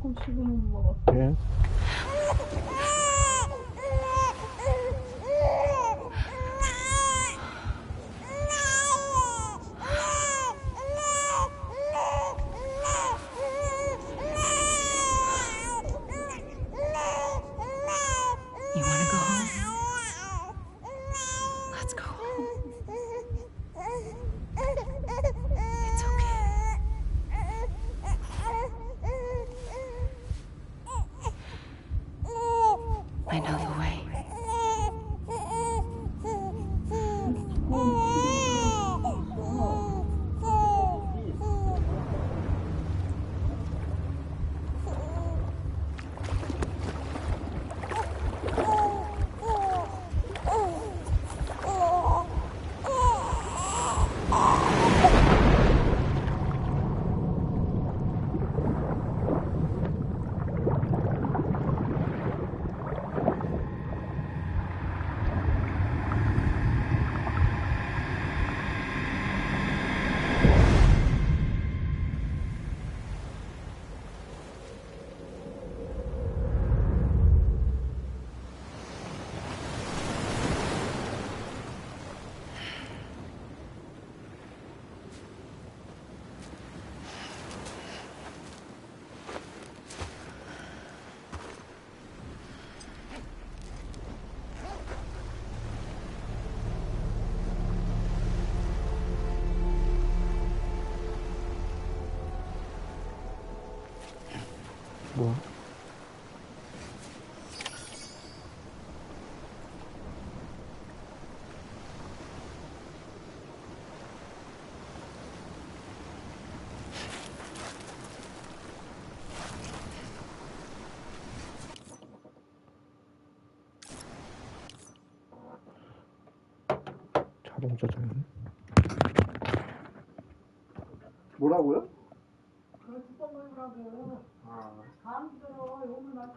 조금 지금은 먹어. 예. You want to go home? Let's go home. It's okay. I know the way. 뭐? 자동 저장. 뭐라고요? 그걸 두번 먹으라고. 아, 다음 들어 요물 맞춰.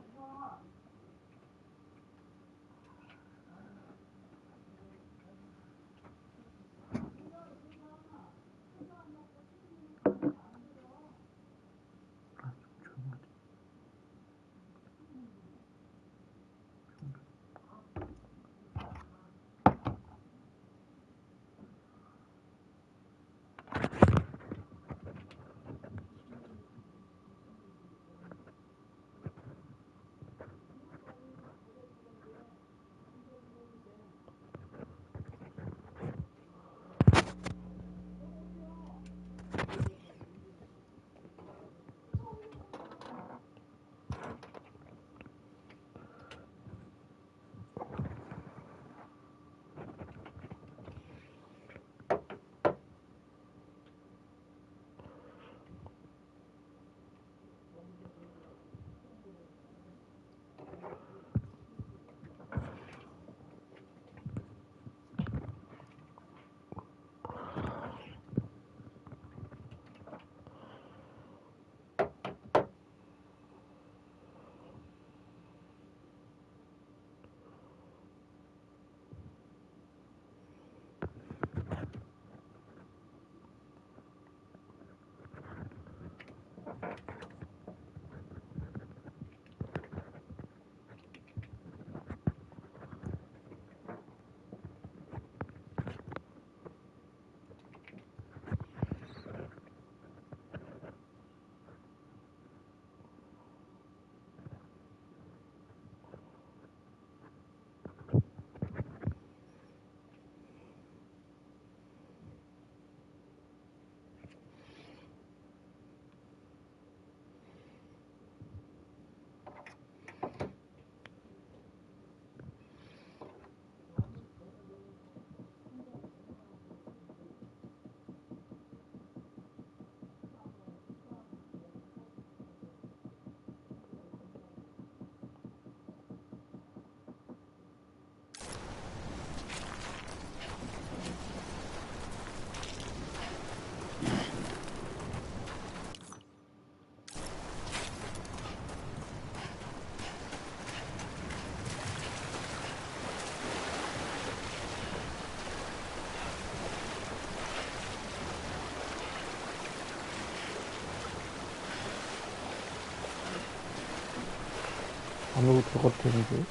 안으로 들어가도 되는데.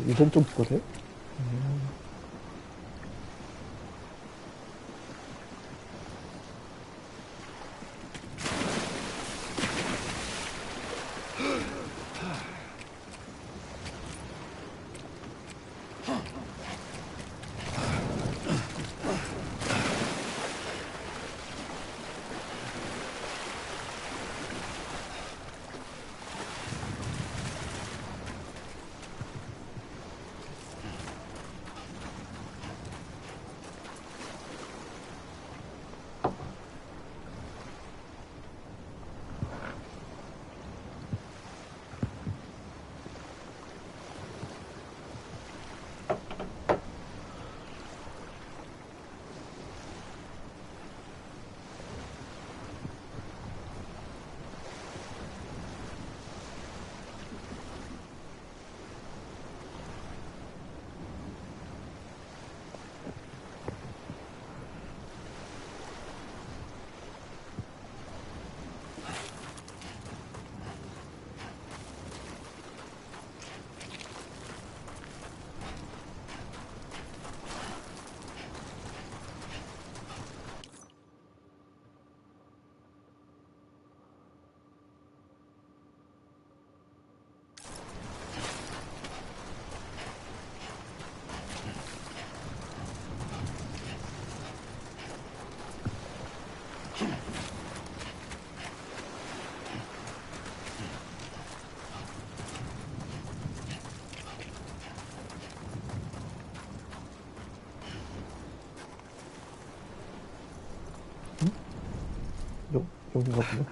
이건 좀 그래? 여긴가 보네.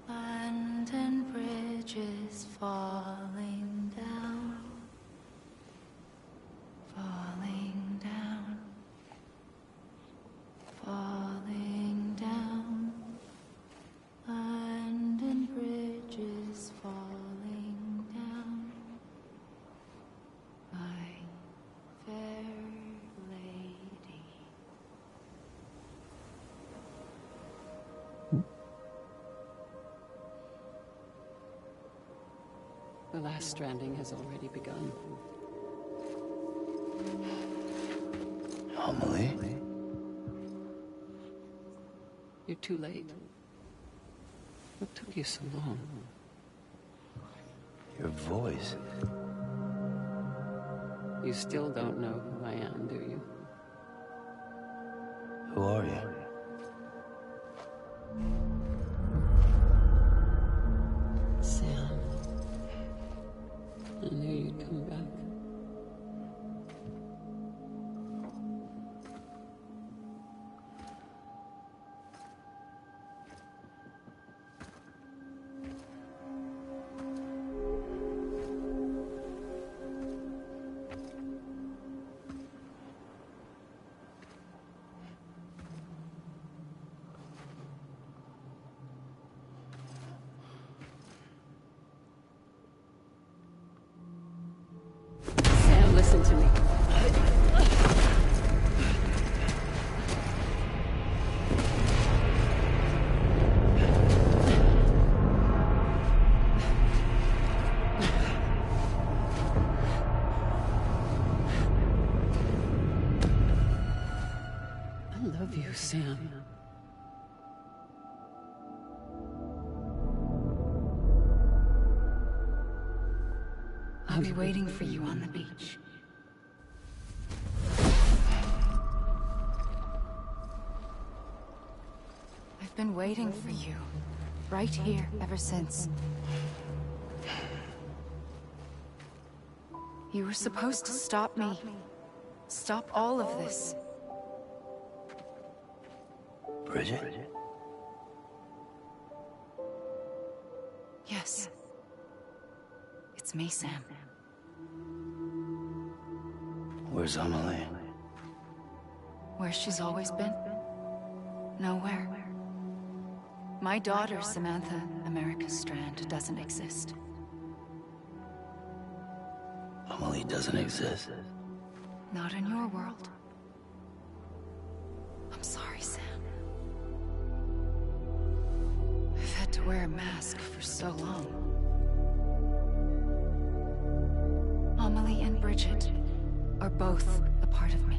London Bridge is falling down, falling down, falling down. London Bridge is falling down, my fair lady. The last stranding has already begun. Amelie? You're too late. What took you so long? Your voice. You still don't know who I am, do you? Who are you? Sam. I knew you'd come back. Sam, listen to me. I love you, Sam. I I'll be waiting for you on the beach. I've been waiting for you, right here, ever since. You were supposed to stop me. Stop all of this. Bridget? Yes. It's me, Sam. Where's Amelie? Where she's always been? Nowhere. My daughter, Samantha America Strand, doesn't exist. Amelie doesn't exist. Not in your world. I'm sorry, Sam. I've had to wear a mask for so long. Amelie and Bridget are both a part of me.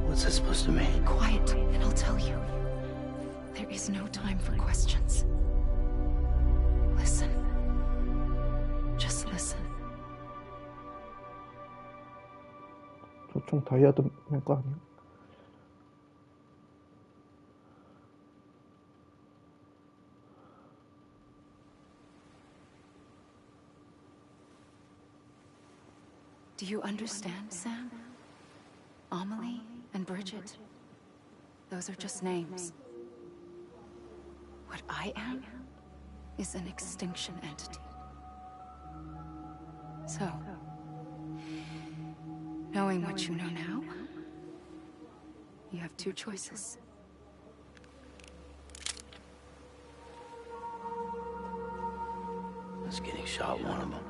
What's that supposed to mean? Quiet, and I'll tell you. There is no time for questions. Listen. Just listen. 저총 다이아드 거 아니야? Do you understand, Sam? Amelie and Bridget. Those are just names. What I am is an extinction entity. So, knowing what you know now, you have two choices. Is getting shot one of them?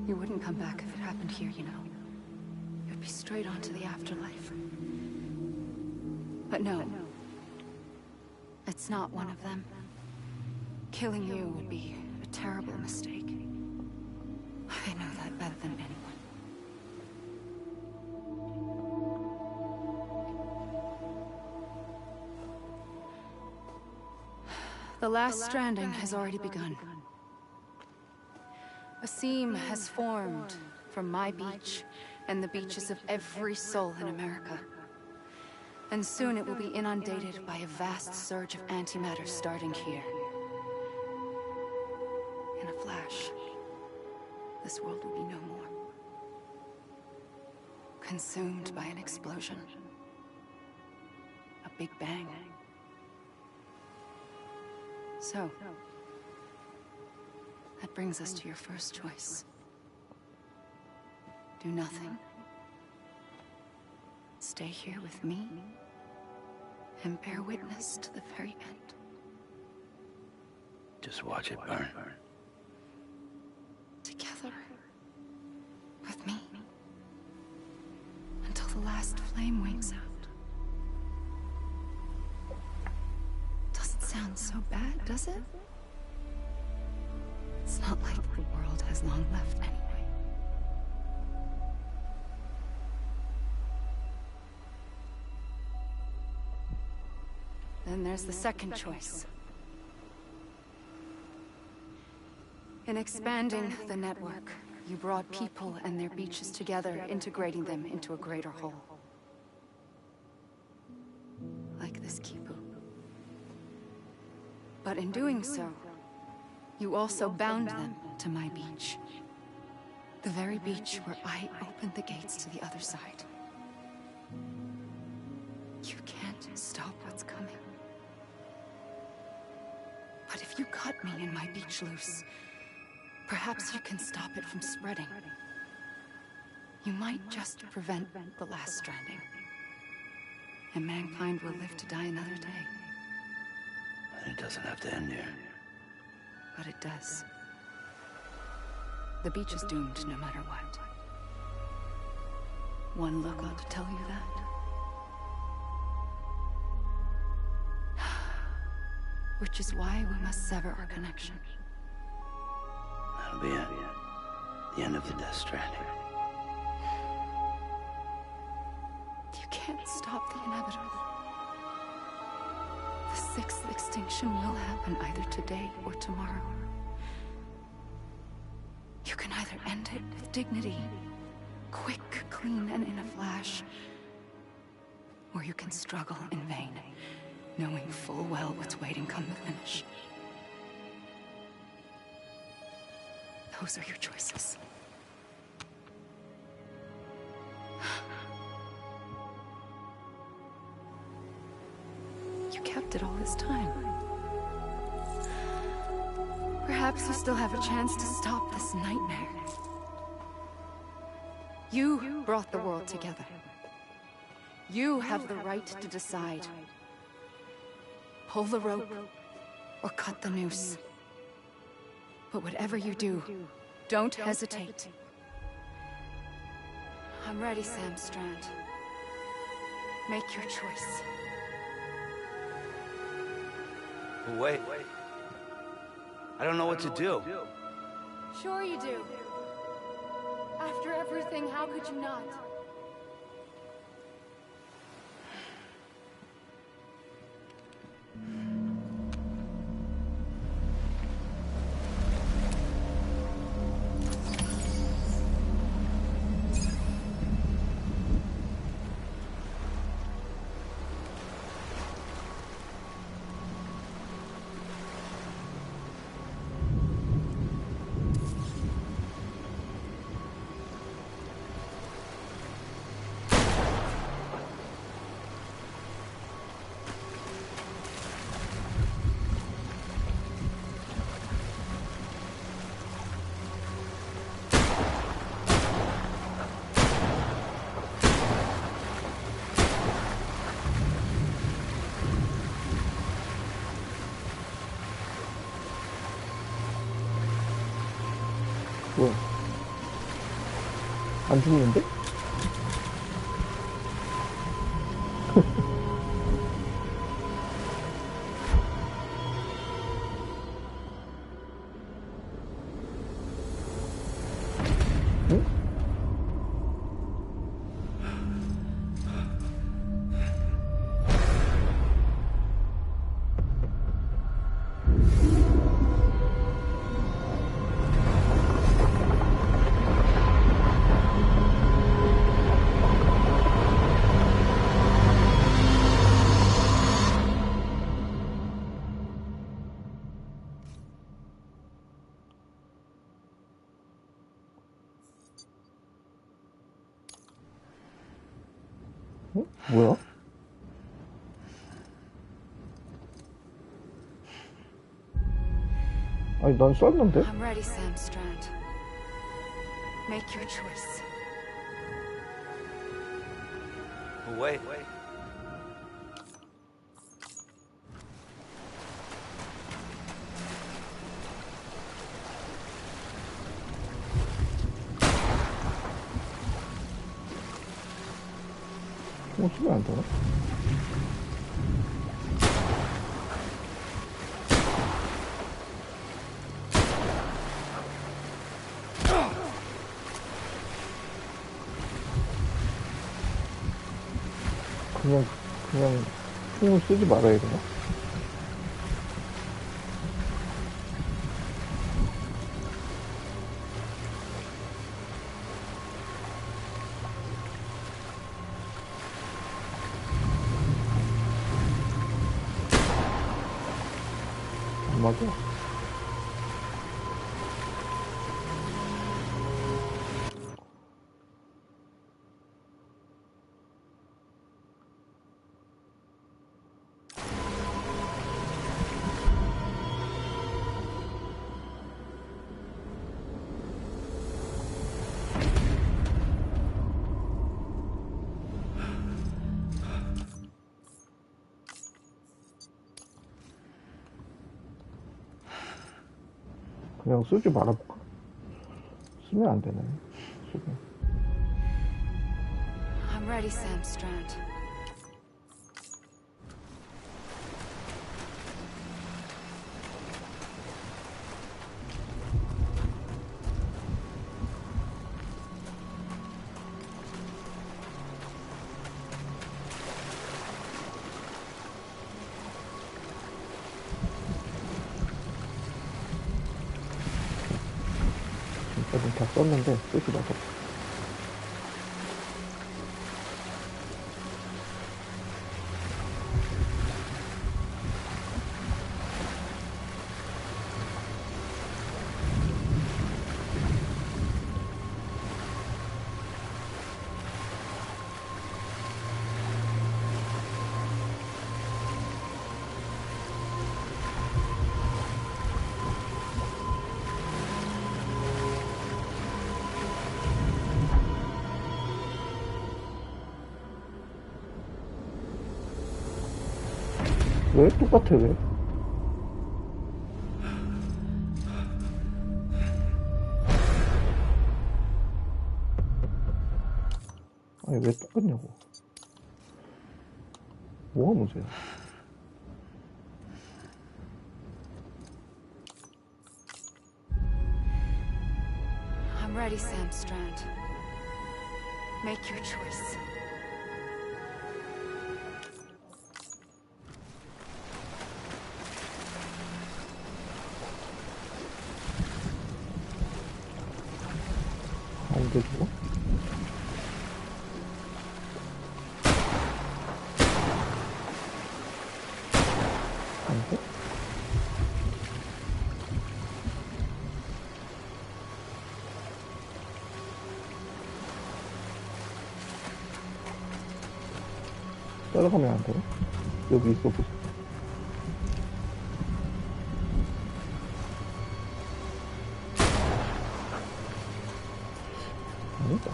You wouldn't come back if it happened here, you know. You'd be straight on to the afterlife. But no. It's not one of them. Killing you would be a terrible mistake. I know that better than anyone. The last stranding has already begun. A seam has formed from my beach and the beaches of every soul in America. And soon it will be inundated by a vast surge of antimatter starting here. In a flash, this world will be no more. Consumed by an explosion. A big bang. So, that brings us to your first choice. Do nothing. Stay here with me and bear witness to the very end. Just watch it burn. Together. With me. Until the last flame winks out. Doesn't sound so bad, does it? It's not like the world has long left anyway. Then there's the second choice. In expanding the network, you brought people and their beaches together, integrating them into a greater whole. Like this Kipu. But in doing so, you also bound them to my beach. The very beach where I opened the gates to the other side. You can't stop what's coming. But if you cut me and my beach loose, perhaps you can stop it from spreading. You might just prevent the last stranding. And mankind will live to die another day. And it doesn't have to end here. But it does. The beach is doomed no matter what. One look ought to tell you that. Which is why we must sever our connection. That'll be it. The end of the Death Stranding. You can't stop the inevitable. The sixth extinction will happen either today or tomorrow. either end it with dignity, quick, clean, and in a flash, or you can struggle in vain, knowing full well what's waiting come the finish. Those are your choices. You kept it all this time. Perhaps you still have a chance to stop this nightmare. You brought the world together. You have the right to decide. Pull the rope or cut the noose. But whatever you do, don't hesitate. I'm ready, Sam Strand. Make your choice. Wait. I don't know what to do. Sure you do. After everything, how could you not? 뭐야? 안 죽는데? 응? 응? 뭐야? 아니 난 쐈는데? I'm ready, Sam Strand. Make your choice. Wait. 쓰면 안 되나? 그냥 총을 쓰지 말아야 되나? 안 맞아. 그냥 쓰지 말아볼까? 쓰면 안 되네. 쓰면. I'm ready, Sam Strand. 지금까지 다 썼는데 쓰지 말고. 왜? 똑같아, 왜? 아니, 왜 똑같냐고. 뭐가 문제야? I'm ready, Sam Strand. Make your choice. 안 돼, 저거? 안 돼? 따라가면 안 돼? 여기 있어 보자. 아니다.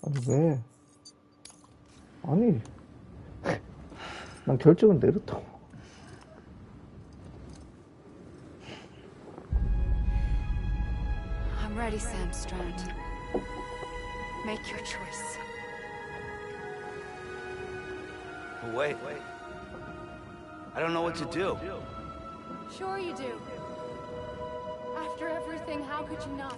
아니, 왜? 아니, 난 결정은 내렸다고. I'm ready, Sam Strand. Make your choice. Wait. I don't know what to do. Sure you do. After everything, how could you not?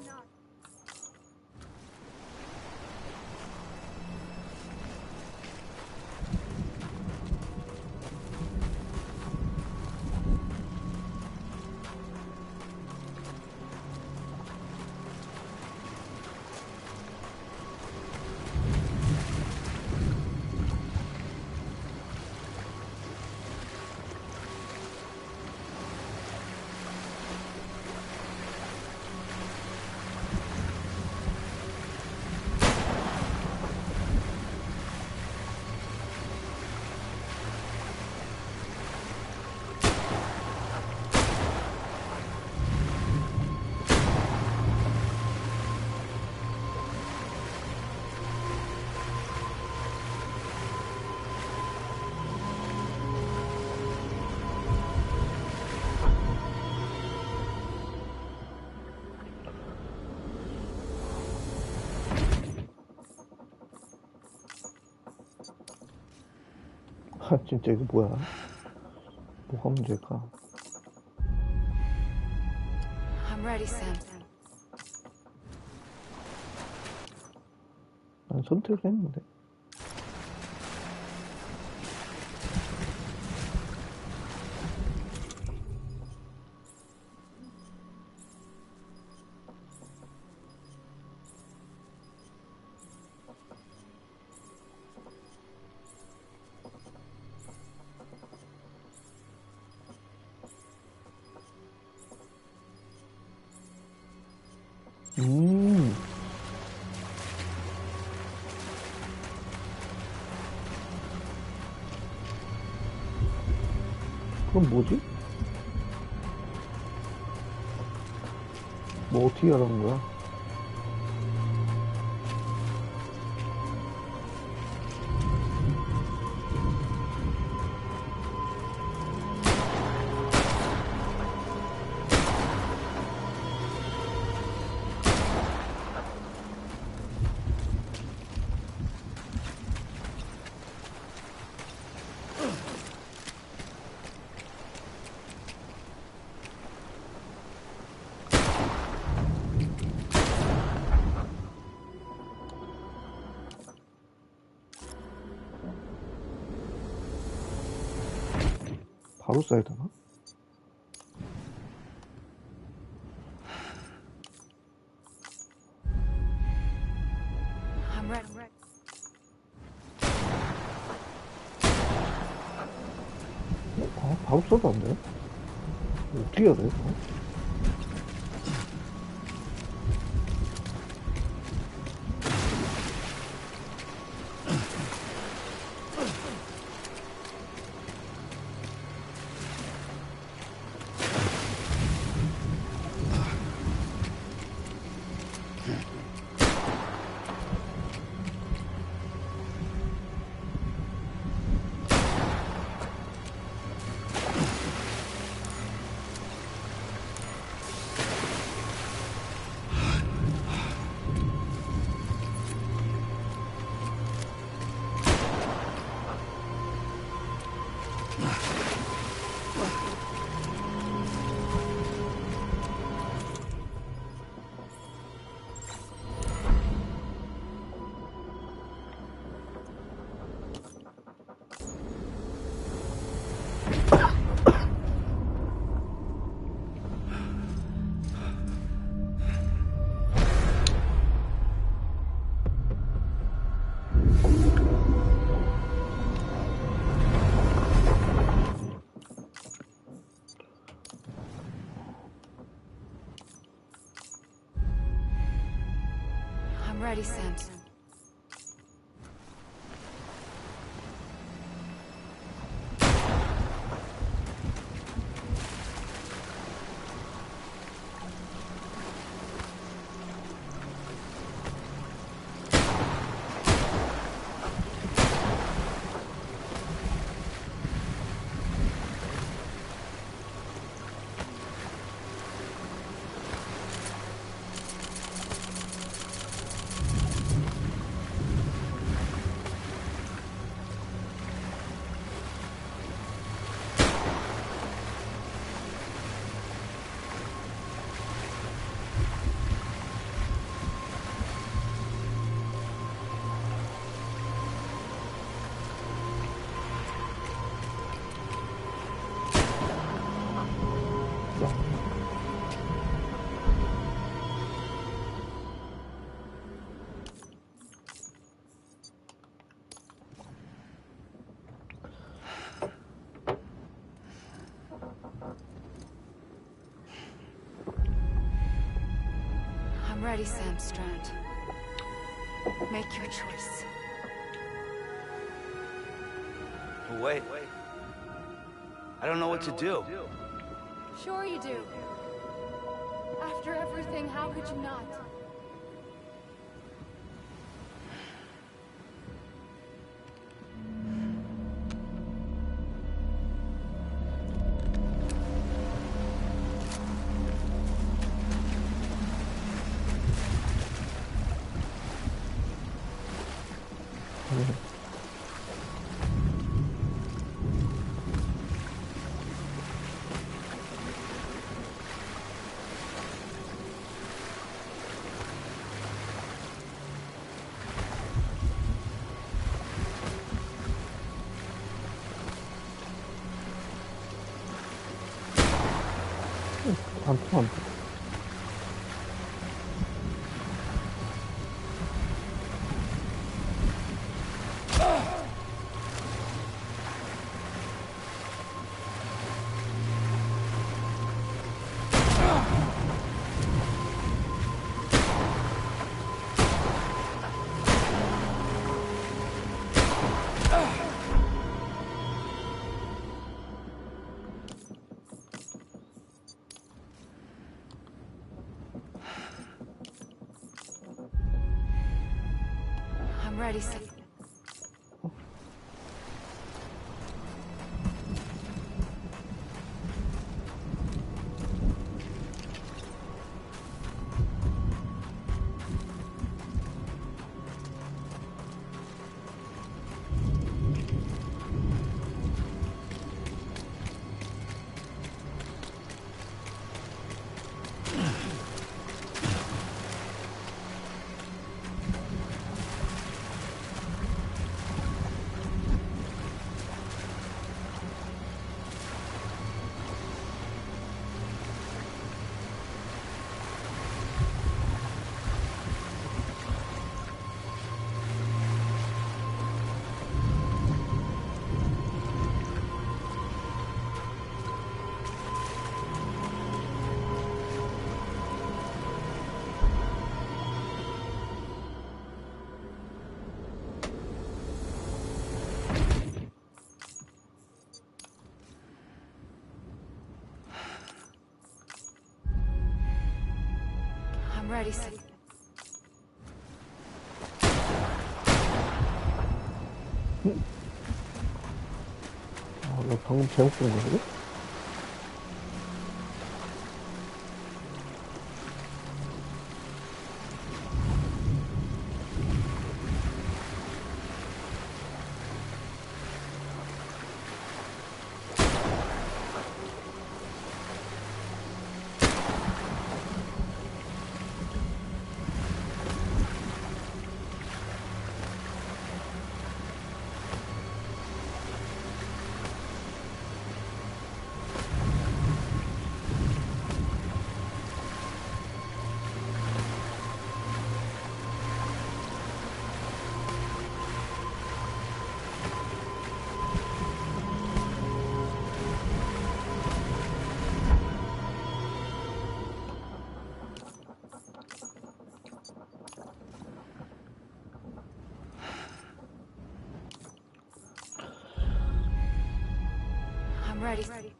아, 진짜 이거 뭐야? 뭐가 문제일까? I'm ready, Sam. 난 선택을 했는데. 그럼 뭐지? 뭐 어떻게 하라는 거야? 바로 써야 되나? I'm ready. 바로 써도 안 돼? 어떻게 해야 돼? 이거? I'm ready, Sam. I'm ready, Sam Strand. Make your choice. But wait. I don't know what to do. Sure you do. After everything, how could you not? 안 통한다. I'm ready, Sam. I'm ready, Sam. 아, 나 방금 잘못 본 거거든? I'm ready.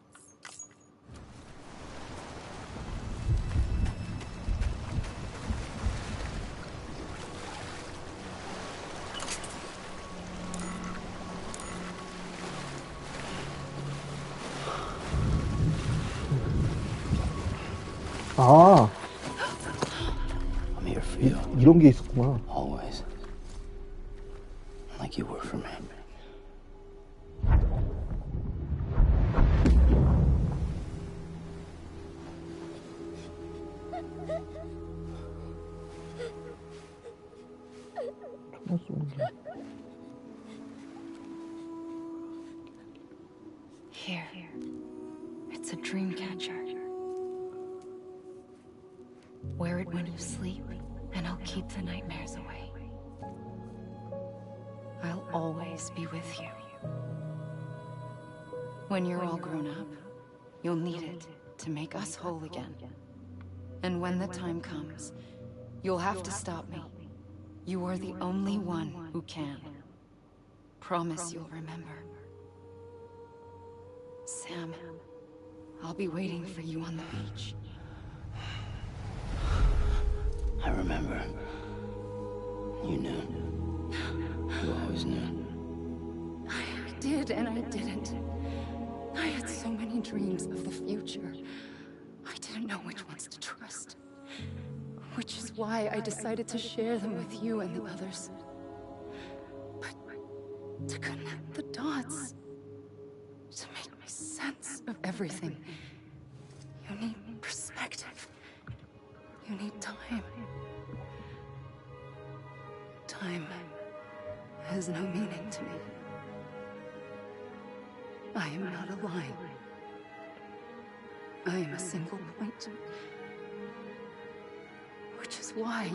아, I'm here for you, 이런 게 있었구나. always. Like you were for me. 정말 쏘는 게. Here. It's a dream catcher. Wear it when you sleep, and I'll keep the nightmares away. I'll always be with you. When you're all grown up, you'll need it to make us whole again. And when the time comes, you'll have to stop me. You are the only one who can. Promise you'll remember. Sam, I'll be waiting for you on the beach. I remember. You knew. You always knew. I did and I didn't. I had so many dreams of the future. I didn't know which ones to trust. Which is why I decided to share them with you and the others. But to connect the dots, to make sense of everything, you need perspective. You need time. Time has no meaning to me. I am not a line. I am a single point. Which is why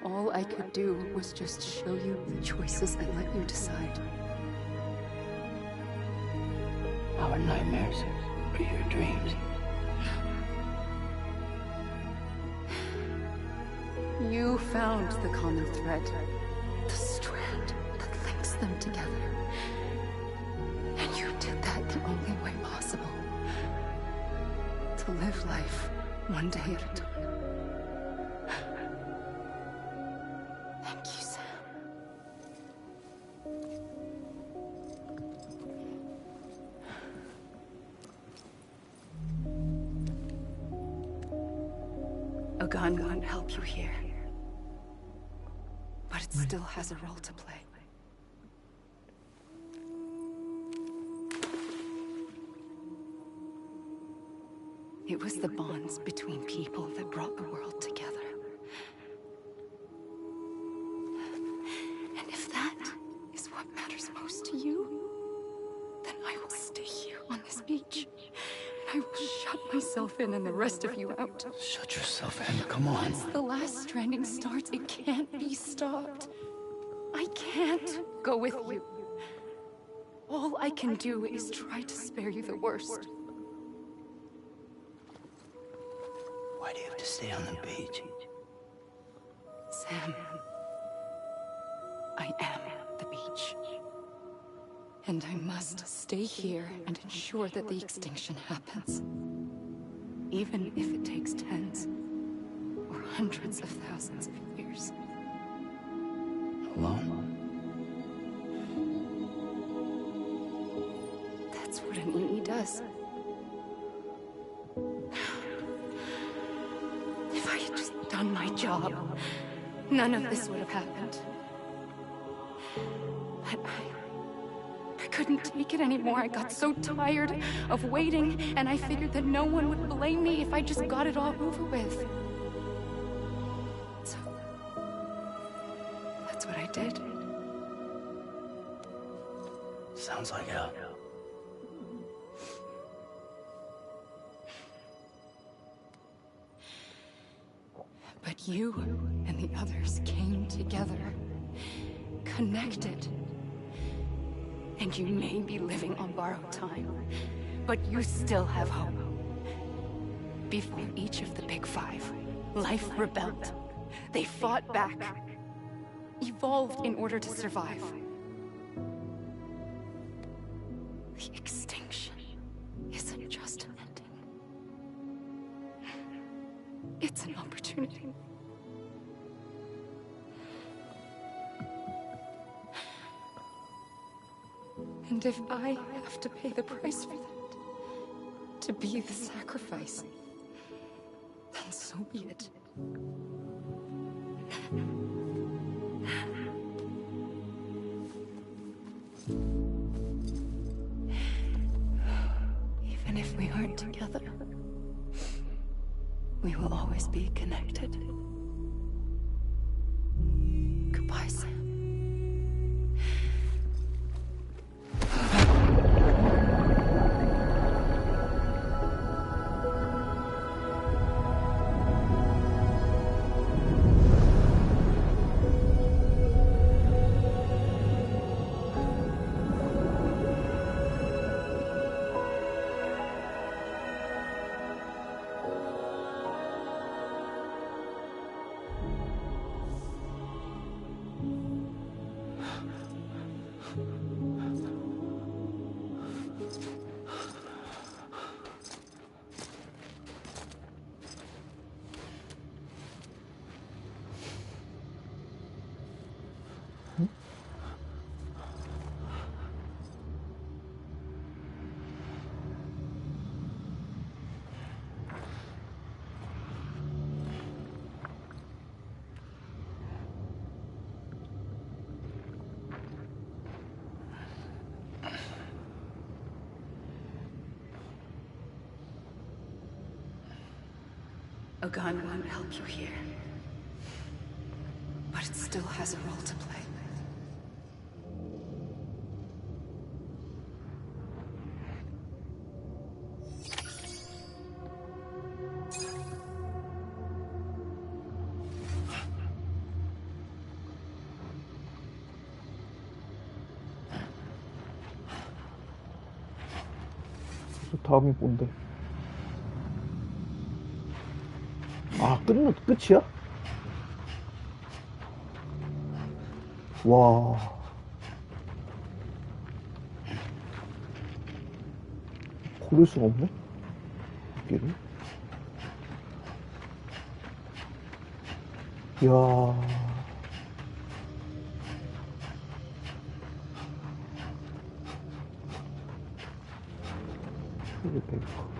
all I could do was just show you the choices and let you decide. Our nightmares are your dreams. You found the common thread, the strand that links them together. And you did that the only way possible. To live life one day at a time. Thank you, Sam. A gun won't help you here. But it still has a role to play. It was the bonds between people that brought the world together. And if that is what matters most to you, then I will stay here on this beach. And I will shut myself in and the rest of you out. Shut yourself in. Come on. Once the last stranding starts, it can't be stopped. I can't go with you. All I can do is try to spare you the worst. Why do you have to stay on the beach? Sam, I am the beach. And I must stay here and ensure that the extinction happens. Even if it takes tens or hundreds of thousands of years. Alone? That's what an EE does. If I had just done my job, none of this would have happened. But I couldn't take it anymore. I got so tired of waiting, and I figured that no one would blame me if I just got it all over with. So, that's what I did. Sounds like hell. But you and the others came together, connected. And you may be living on borrowed time, but you still have hope. Before each of the Big Five, life rebelled. They fought back, evolved in order to survive. The extinction isn't just an ending. It's an opportunity. And if I have to pay the price for that, to be the sacrifice, then so be it. Even if we aren't together, we will always be connected. Goodbye, Sam. A gun won't help you here, but it still has a role to play. 다음이 뭔데? 아, 끝이야? 와. 고를 수가 없네? 여기를. 이야. 이게 베이커.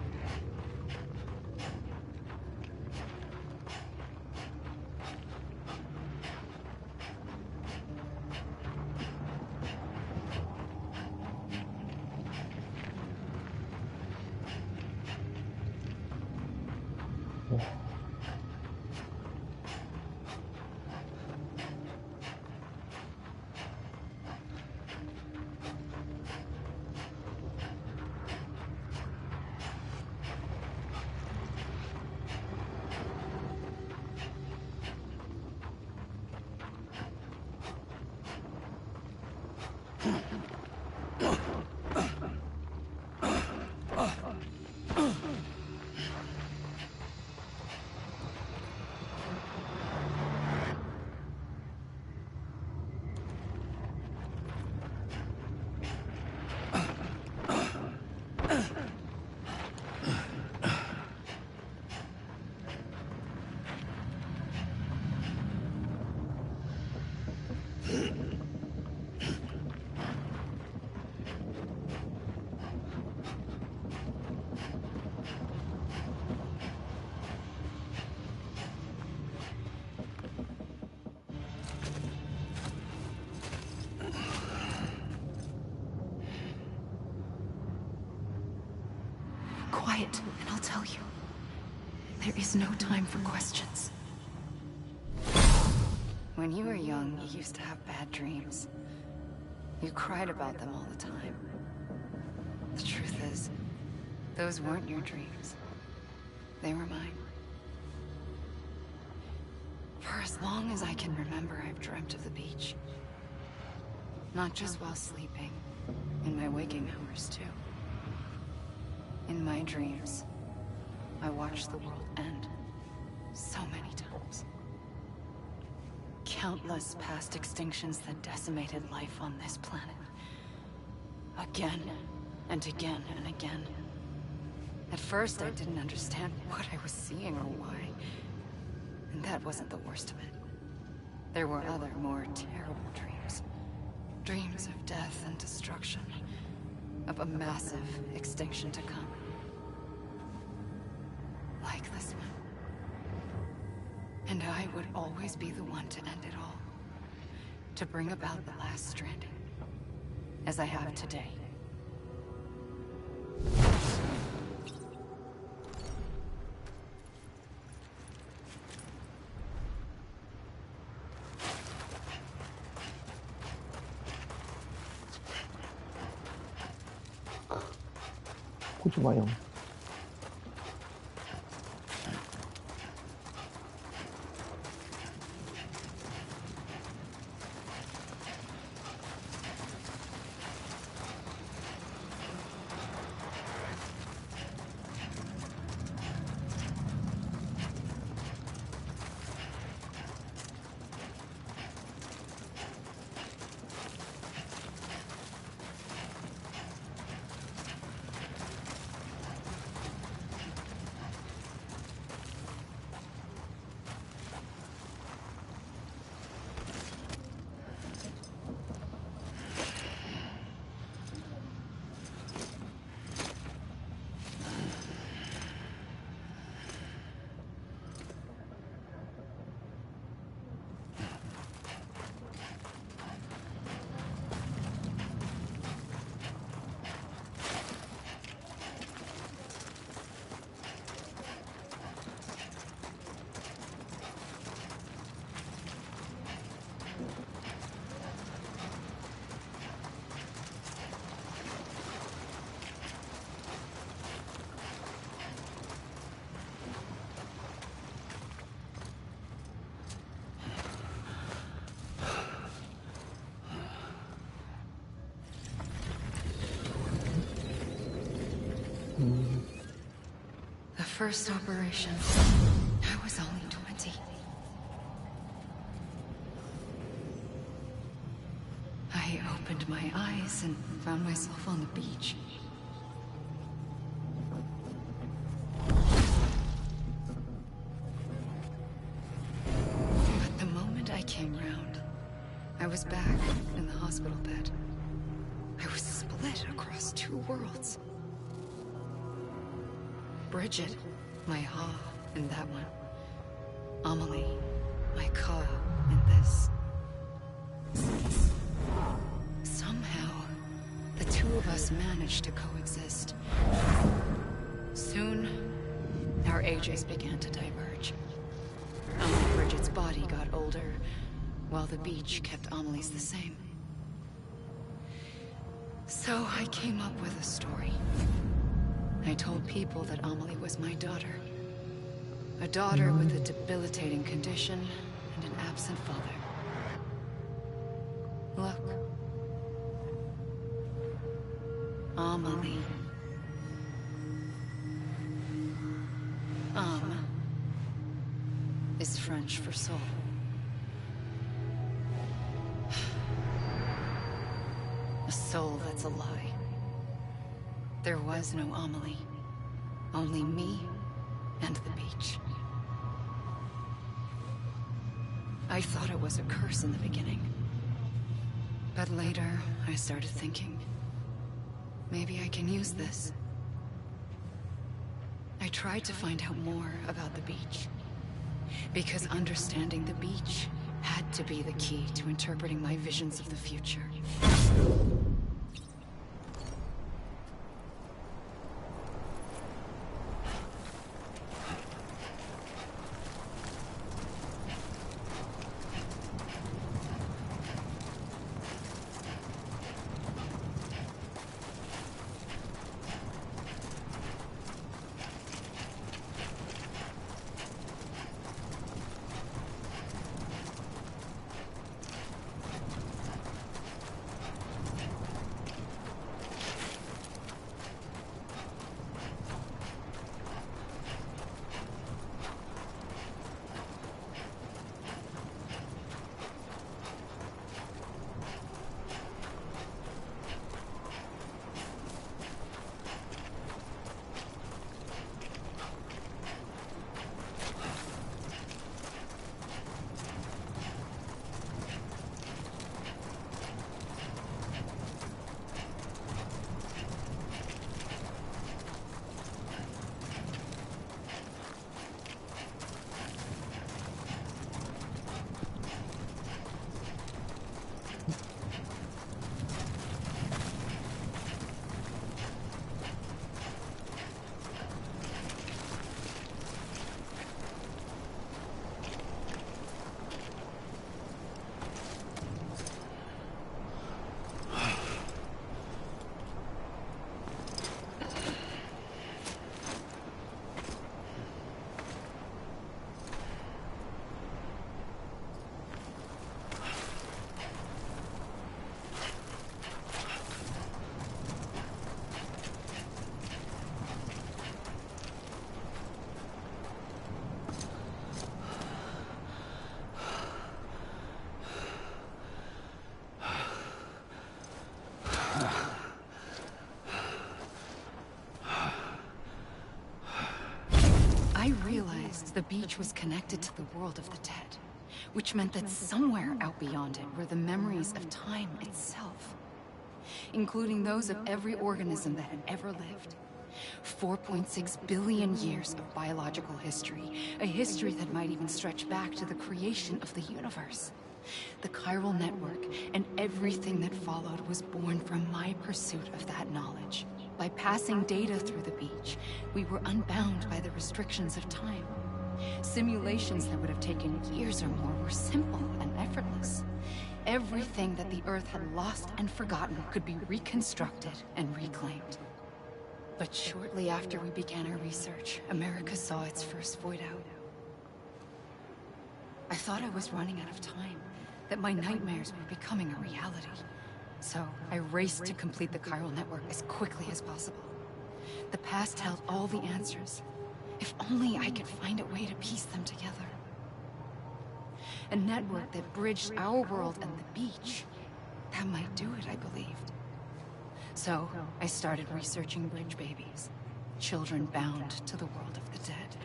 quiet, and I'll tell you. There is no time for questions. When you were young, you used to have bad dreams. You cried about them all the time. The truth is, those weren't your dreams. They were mine. For as long as I can remember, I've dreamt of the beach. Not just while sleeping, in my waking hours too. In my dreams, I watched the world end so many times. Countless past extinctions that decimated life on this planet. Again and again and again. At first, I didn't understand what I was seeing or why. And that wasn't the worst of it. There were other, more terrible dreams. Dreams of death and destruction. Of a massive extinction to come. Like this one. And I would always be the one to end it all. To bring about the last stranding. As I have today. 보지 마요. The first operation, I was only 20. I opened my eyes and found myself on the beach. But the moment I came round, I was back in the hospital bed. I was split across two worlds. Bridget, my Ha in that one. Amelie, my Ka in this. Somehow, the two of us managed to coexist. Soon, our ages began to diverge. Only Bridget's body got older, while the beach kept Amelie's the same. So I came up with a story. I told people that Amelie was my daughter. A daughter with a debilitating condition and an absent father. Look. Amelie. Is French for soul. A soul that's a lie. There was no Amelie. Only me and the beach. I thought it was a curse in the beginning. But later, I started thinking, maybe I can use this. I tried to find out more about the beach. Because understanding the beach had to be the key to interpreting my visions of the future. realized the beach was connected to the world of the dead, which meant that somewhere out beyond it were the memories of time itself, including those of every organism that had ever lived. 4.6 billion years of biological history, a history that might even stretch back to the creation of the universe. The chiral network and everything that followed was born from my pursuit of that knowledge. By passing data through the beach, we were unbound by the restrictions of time. Simulations that would have taken years or more were simple and effortless. Everything that the Earth had lost and forgotten could be reconstructed and reclaimed. But shortly after we began our research, America saw its first void out. I thought I was running out of time, that my nightmares were becoming a reality. So I raced to complete the chiral network as quickly as possible. The past held all the answers. If only I could find a way to piece them together. A network that bridged our world and the beach. That might do it, I believed. So I started researching bridge babies, children bound to the world of the dead.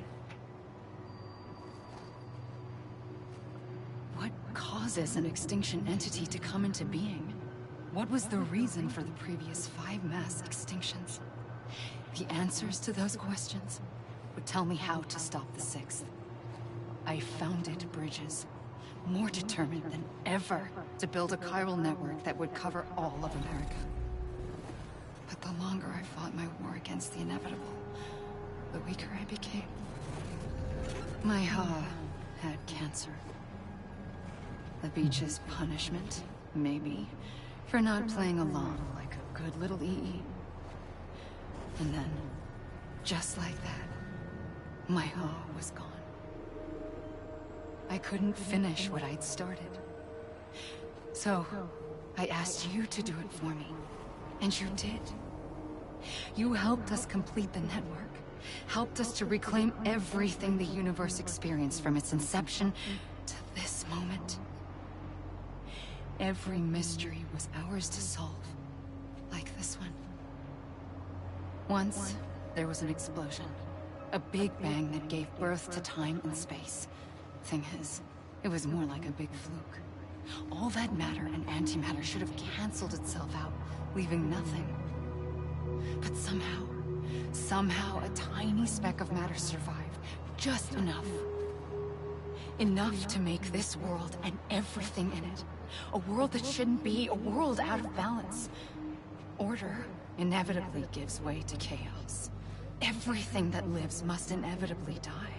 What causes an extinction entity to come into being? What was the reason for the previous 5 mass extinctions? The answers to those questions would tell me how to stop the 6th. I founded bridges, more determined than ever to build a chiral network that would cover all of America. But the longer I fought my war against the inevitable, the weaker I became. My Ha had cancer. The beach's punishment, maybe, for not playing along like a good little EE. And then, just like that, my Ha was gone. I couldn't finish what I'd started. So, I asked you to do it for me. And you did. You helped us complete the network. Helped us to reclaim everything the universe experienced from its inception to this moment. Every mystery was ours to solve. Like this one. Once, there was an explosion. A big bang that gave birth to time and space. Thing is, it was more like a big fluke. All that matter and antimatter should have canceled itself out, leaving nothing. But somehow a tiny speck of matter survived. Just enough. Enough to make this world and everything in it. A world that shouldn't be, a world out of balance. Order inevitably gives way to chaos. Everything that lives must inevitably die.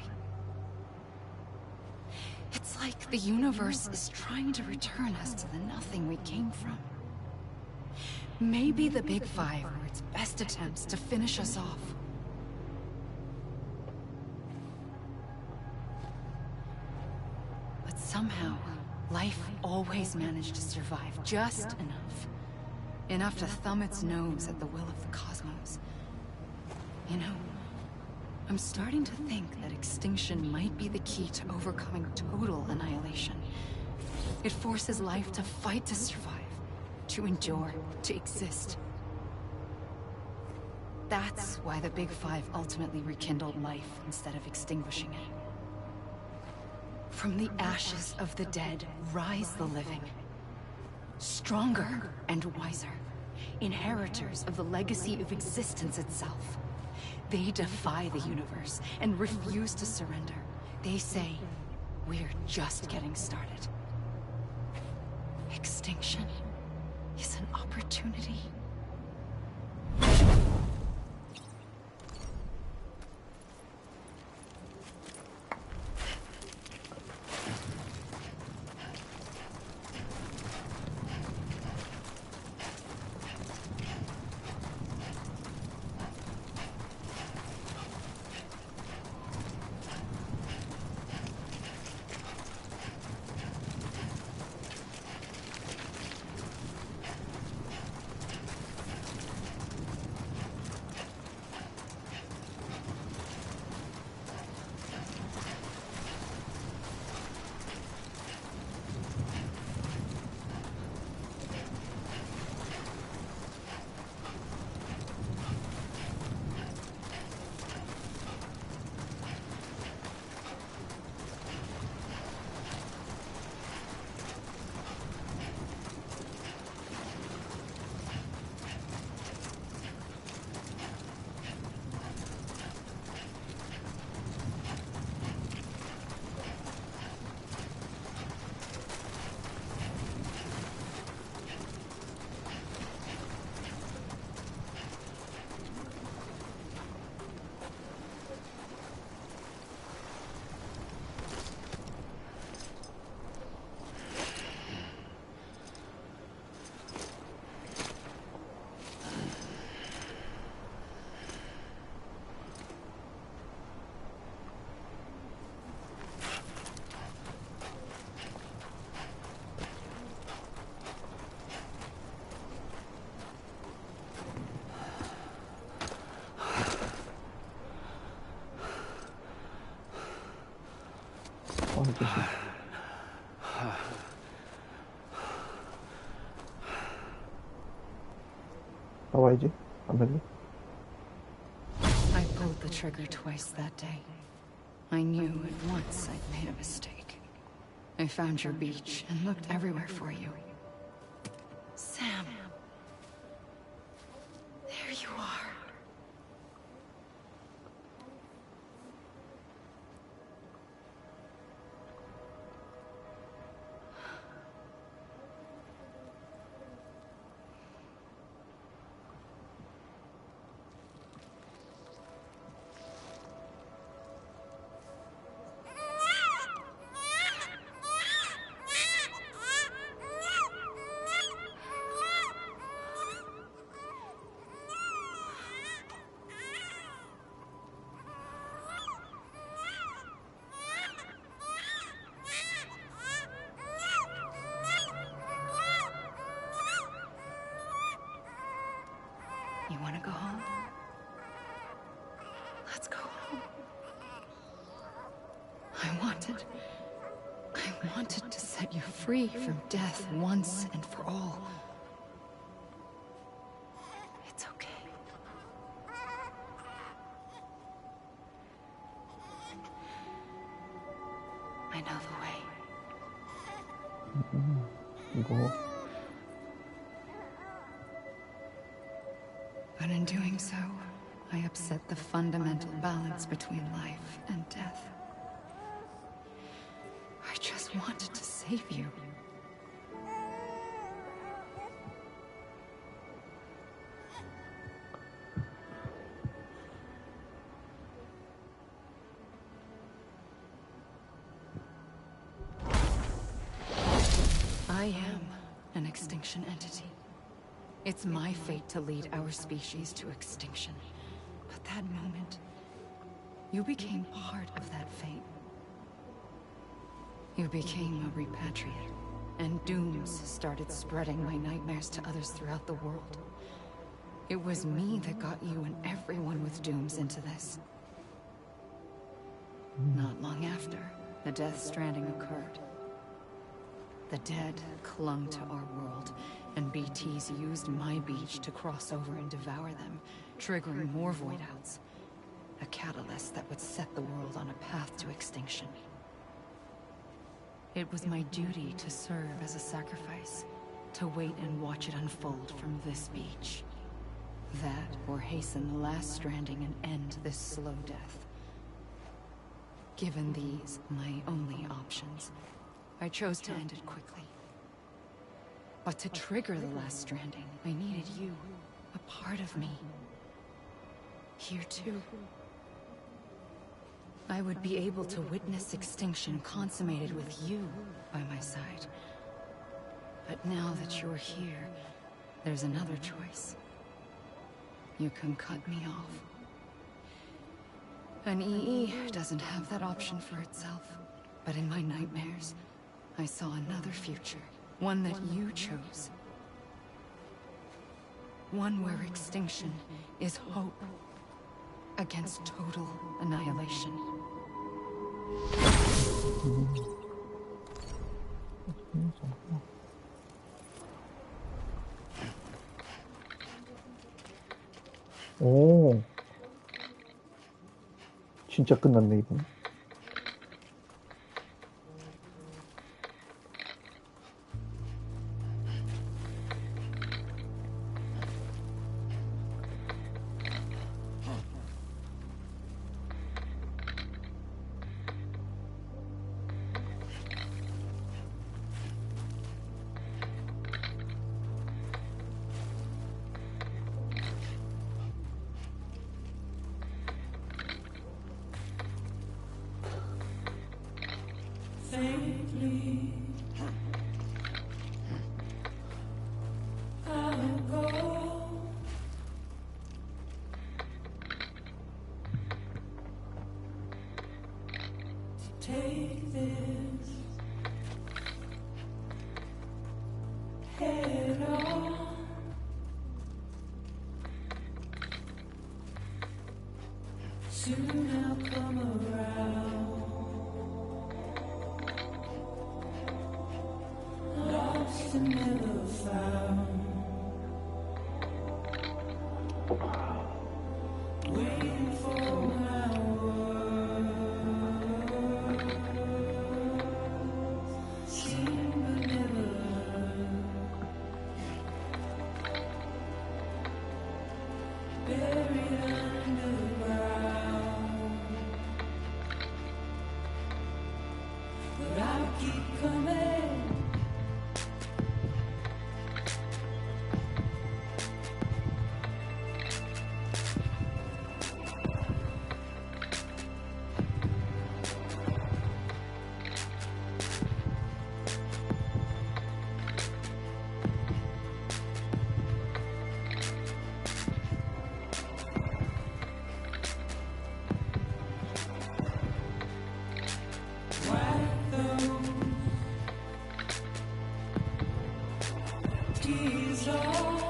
It's like the universe is trying to return us to the nothing we came from. Maybe the Big Five were its best attempts to finish us off. But somehow, life always managed to survive just enough. Enough to thumb its nose at the will of the cosmos. You know, I'm starting to think that extinction might be the key to overcoming total annihilation. It forces life to fight to survive, to endure, to exist. That's why the Big Five ultimately rekindled life instead of extinguishing it. From the ashes of the dead rise the living. Stronger and wiser. Inheritors of the legacy of existence itself. They defy the universe and refuse to surrender. They say, we're just getting started. Extinction is an opportunity. 됐어. 나와야지. 안 될래? I pulled the trigger twice that day. I knew at once I'd made a mistake. I found your beach and looked everywhere for you. Sam. There you are. You want to go home? Let's go home. I wanted to set you free from death once and for all. It's okay. I know the way. 이거 But in doing so, I upset the fundamental balance between life and death. I just wanted to save you. I am an extinction entity. It's my fate to lead our species to extinction. But that moment, you became part of that fate. You became a repatriate, and dooms started spreading my nightmares to others throughout the world. It was me that got you and everyone with dooms into this. Not long after, the Death-Stranding occurred. The dead clung to our world, and BTs used my beach to cross over and devour them, triggering more void-outs. A catalyst that would set the world on a path to extinction. It was my duty to serve as a sacrifice, to wait and watch it unfold from this beach. That, or hasten the last stranding and end this slow death. Given these, my only options, I chose to end it quickly. But to trigger the last stranding, I needed you, a part of me. Here too. I would be able to witness extinction consummated with you by my side. But now that you're here, there's another choice. You can cut me off. An EE doesn't have that option for itself. But in my nightmares, I saw another future. One that you chose. One where extinction is hope against total annihilation. 오, 진짜 끝났네 이번. Take this head on. Soon I'll come around. and never found. Waiting for my words, seen but never heard. Buried underground, but I'll keep coming. Wipe those tears off.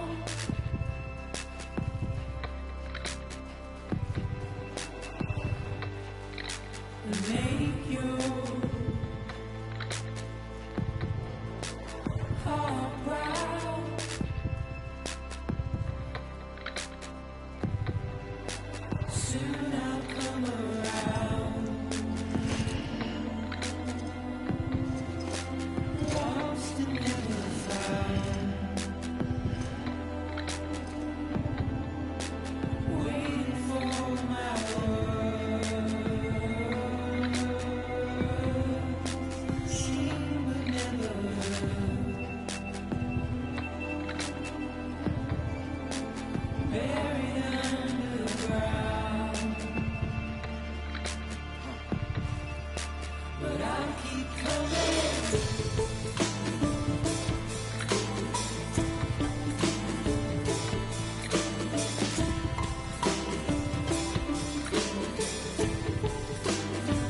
And make your heart proud. Soon I'll come around. Lost and never found. Waiting for my words, seen but never heard. Buried underground, but I'll keep coming.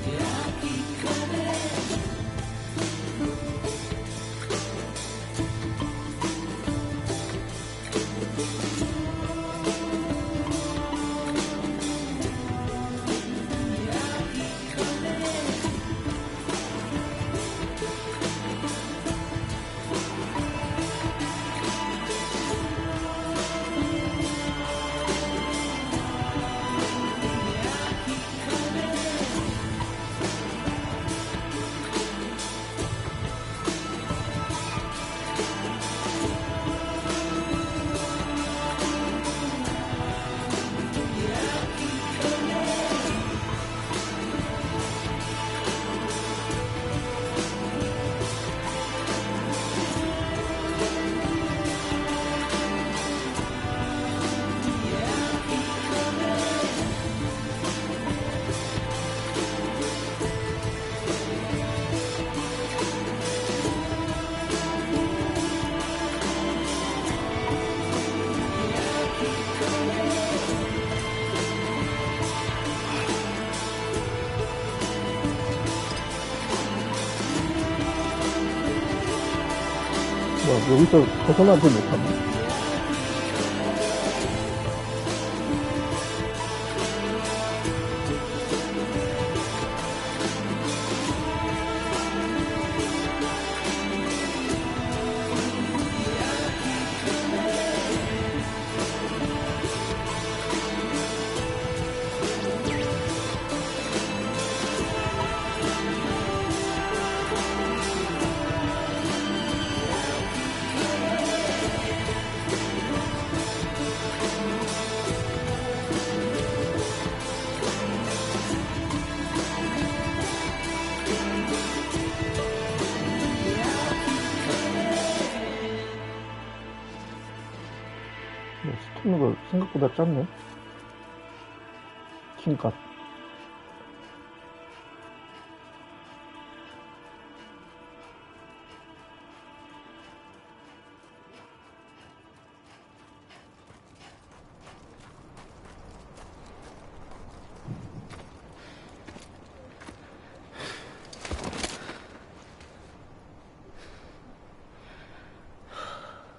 Yeah, I'll keep coming. Yeah, I'll keep coming. 뭐야, 여기서 벗어나지 못하네. 스토너가 생각보다 짧네. 킹값.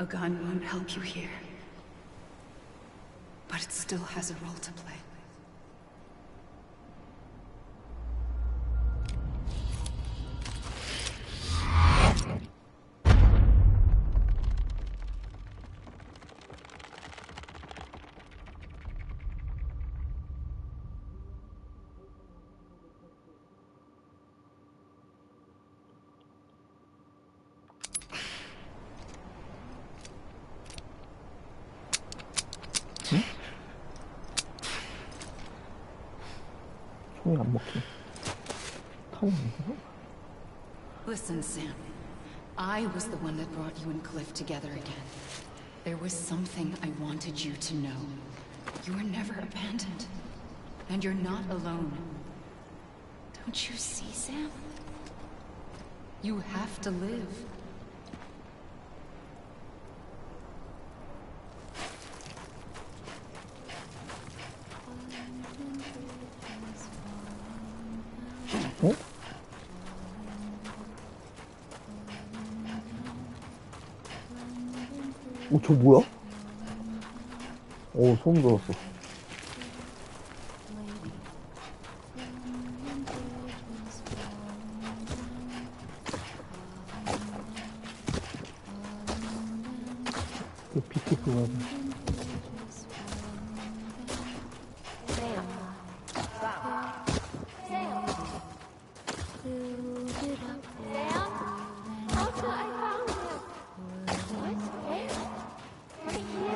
A gun won't help you here. But it still has a role to play. 총이 안 먹혀. 탄이 아닌가? Listen, Sam. I was the one that brought you and Cliff together again. There was something I wanted you to know. You were never abandoned. And you're not alone. Don't you see, Sam? You have to live. 어? 저 뭐야? 소름 돋았어. 그 비트 그거.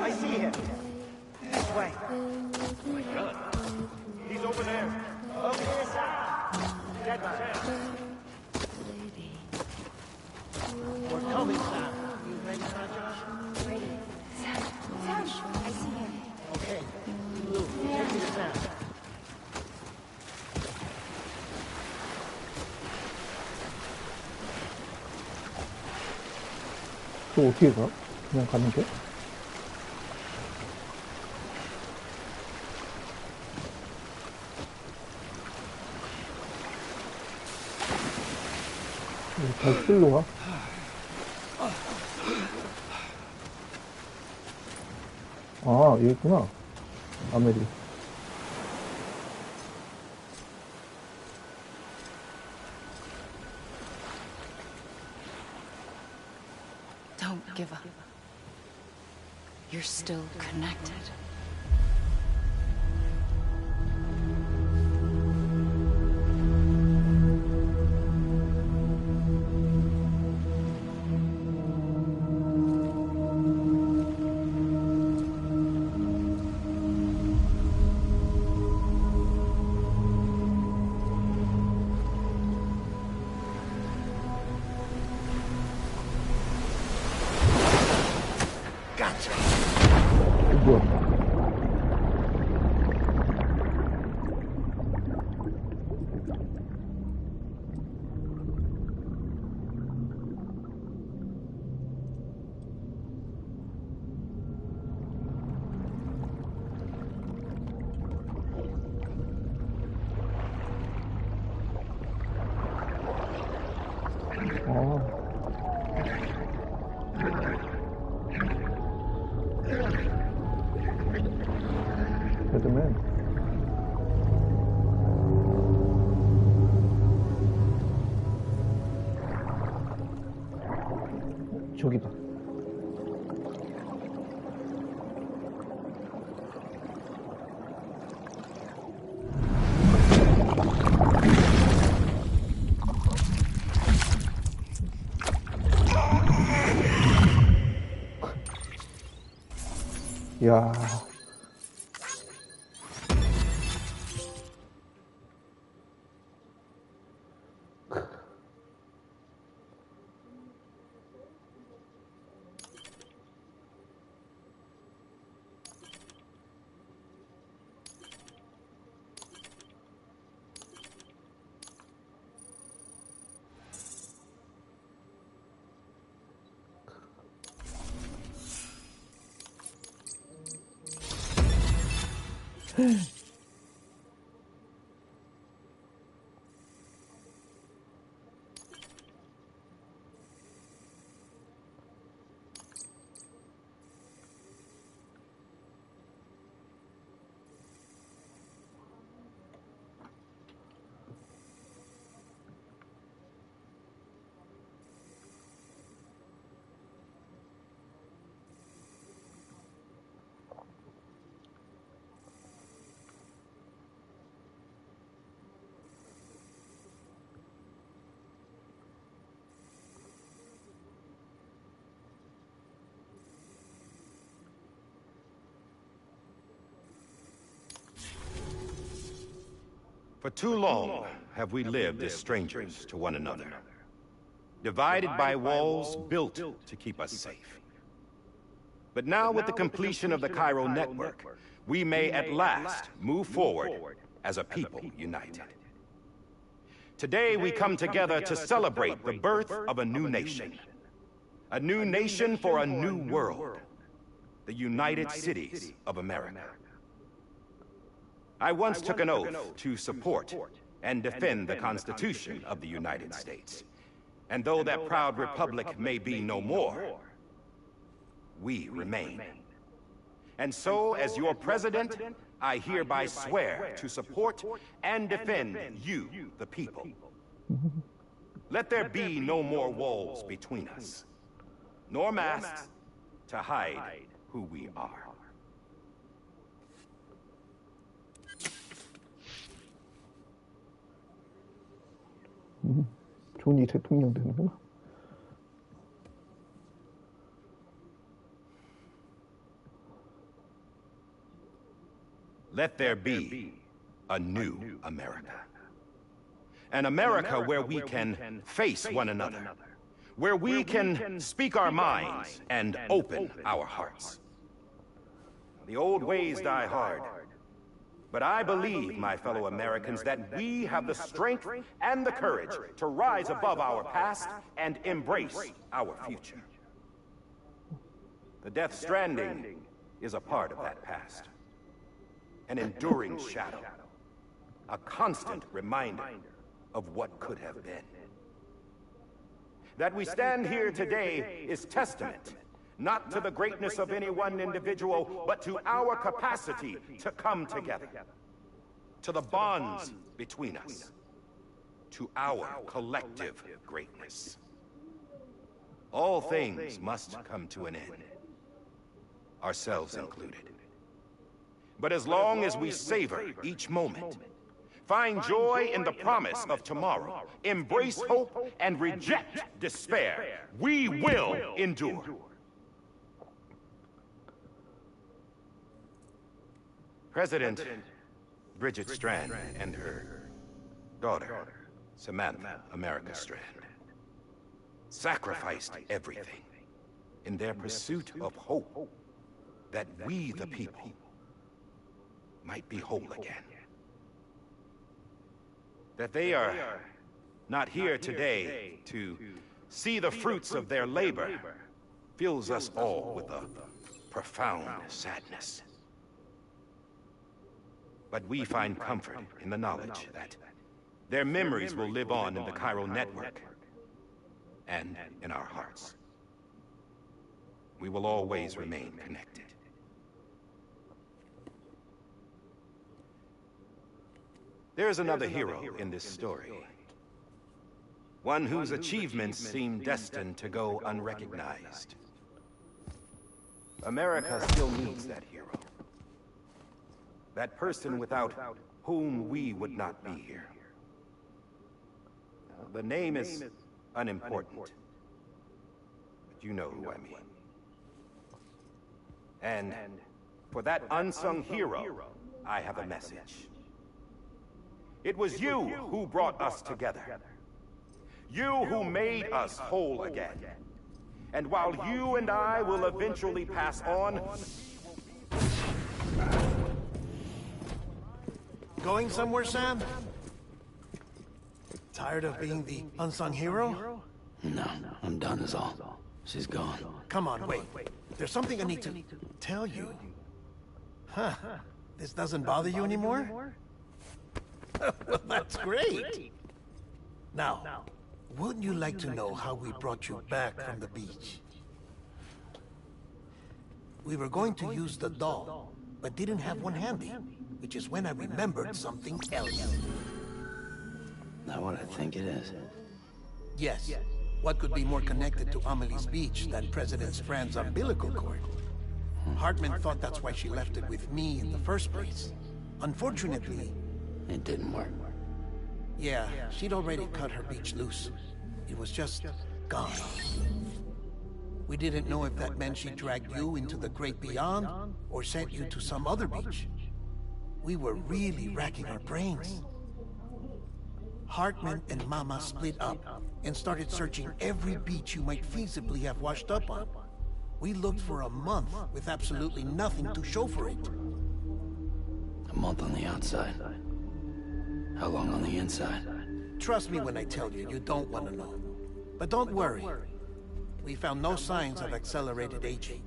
I see him. This way. My God. He's over there. Over here, Sam. Dead man. We're coming, Sam. You ready now, Josh? Ready. Sam, I see him. Okay. Blue, take me to Sam. 저 어떻게 가? 그냥 가는 게? 잘 쓸러 가? 여기 있구나. 아메리. Don't give up. You're still connected. 뭐야? 배드맨. 저기다. 이야. For too long have we lived as strangers to one another, divided by walls built to keep us safe. But now, with the completion of the Cairo network, we may at last move forward as a people united. Today we come together to celebrate the birth of a new nation. A new nation for a new world. The United Cities of America. I once took an oath to support and defend the Constitution of the United States. And though that proud republic may be no more, we remain. And so, as your president, I hereby swear to support and defend you, the people. Let there be no more walls between us, nor masks to hide who we are. 존이 대통령 되는구나. Let there be a new America. An America where we can face one another, where we can speak our minds and open our hearts. The old ways die hard, but I believe, my fellow Americans, that we have the strength and the courage to rise above our past and embrace our future. The Death-Stranding is a part of that past. An enduring shadow. A constant reminder of what could have been. That we stand here today is testament, not to the greatness of any one individual, but to our capacity to come together. To the bonds between us. To our collective greatness. All things must come to an end. Ourselves included. But as long as we savor each moment, find joy in the promise of tomorrow, embrace hope, and reject despair, we will endure. President Bridget Strand and her daughter, Samantha America Strand, sacrificed everything in their pursuit of hope that we, the people, might be whole again. That they are not here today to see the fruits of their labor fills us all with a profound sadness. But we find comfort in the knowledge that their memories will live on in the Cairo network and in our hearts. We will always remain connected. There's another hero in this story. One whose achievements seem destined to go unrecognized. America still needs that hero. That person without whom we would not be here. The name is unimportant, but you know who I mean. And for that unsung hero, I have a message. It was you who brought us together. You who made us whole again. And while you and I will eventually pass on... Going somewhere, Sam? Tired of being the unsung hero? No, I'm done is all. She's gone. Come on, wait. There's something I need to tell you. Huh. This doesn't bother you anymore? Well, that's great. Now, wouldn't you like to know how we brought you back from the beach? We were going to use the doll, but didn't have one handy, which is when I remembered something else. Not what I think it is. Yes. What could be more connected to Amelie's beach than President Strand's umbilical cord? Hartman thought that's why she left it with me in the first place. Unfortunately... It didn't work. Yeah, she'd already cut her beach loose. It was just gone. We didn't know if that meant she dragged you into the great beyond, or sent you to some other beach. We were really racking our brains. Hartman and Mama split up and started searching every beach you might feasibly have washed up on. We looked for a month with absolutely nothing to show for it. A month on the outside. How long on the inside? Trust me when I tell you, you don't want to know. But don't worry. We found no signs of accelerated aging.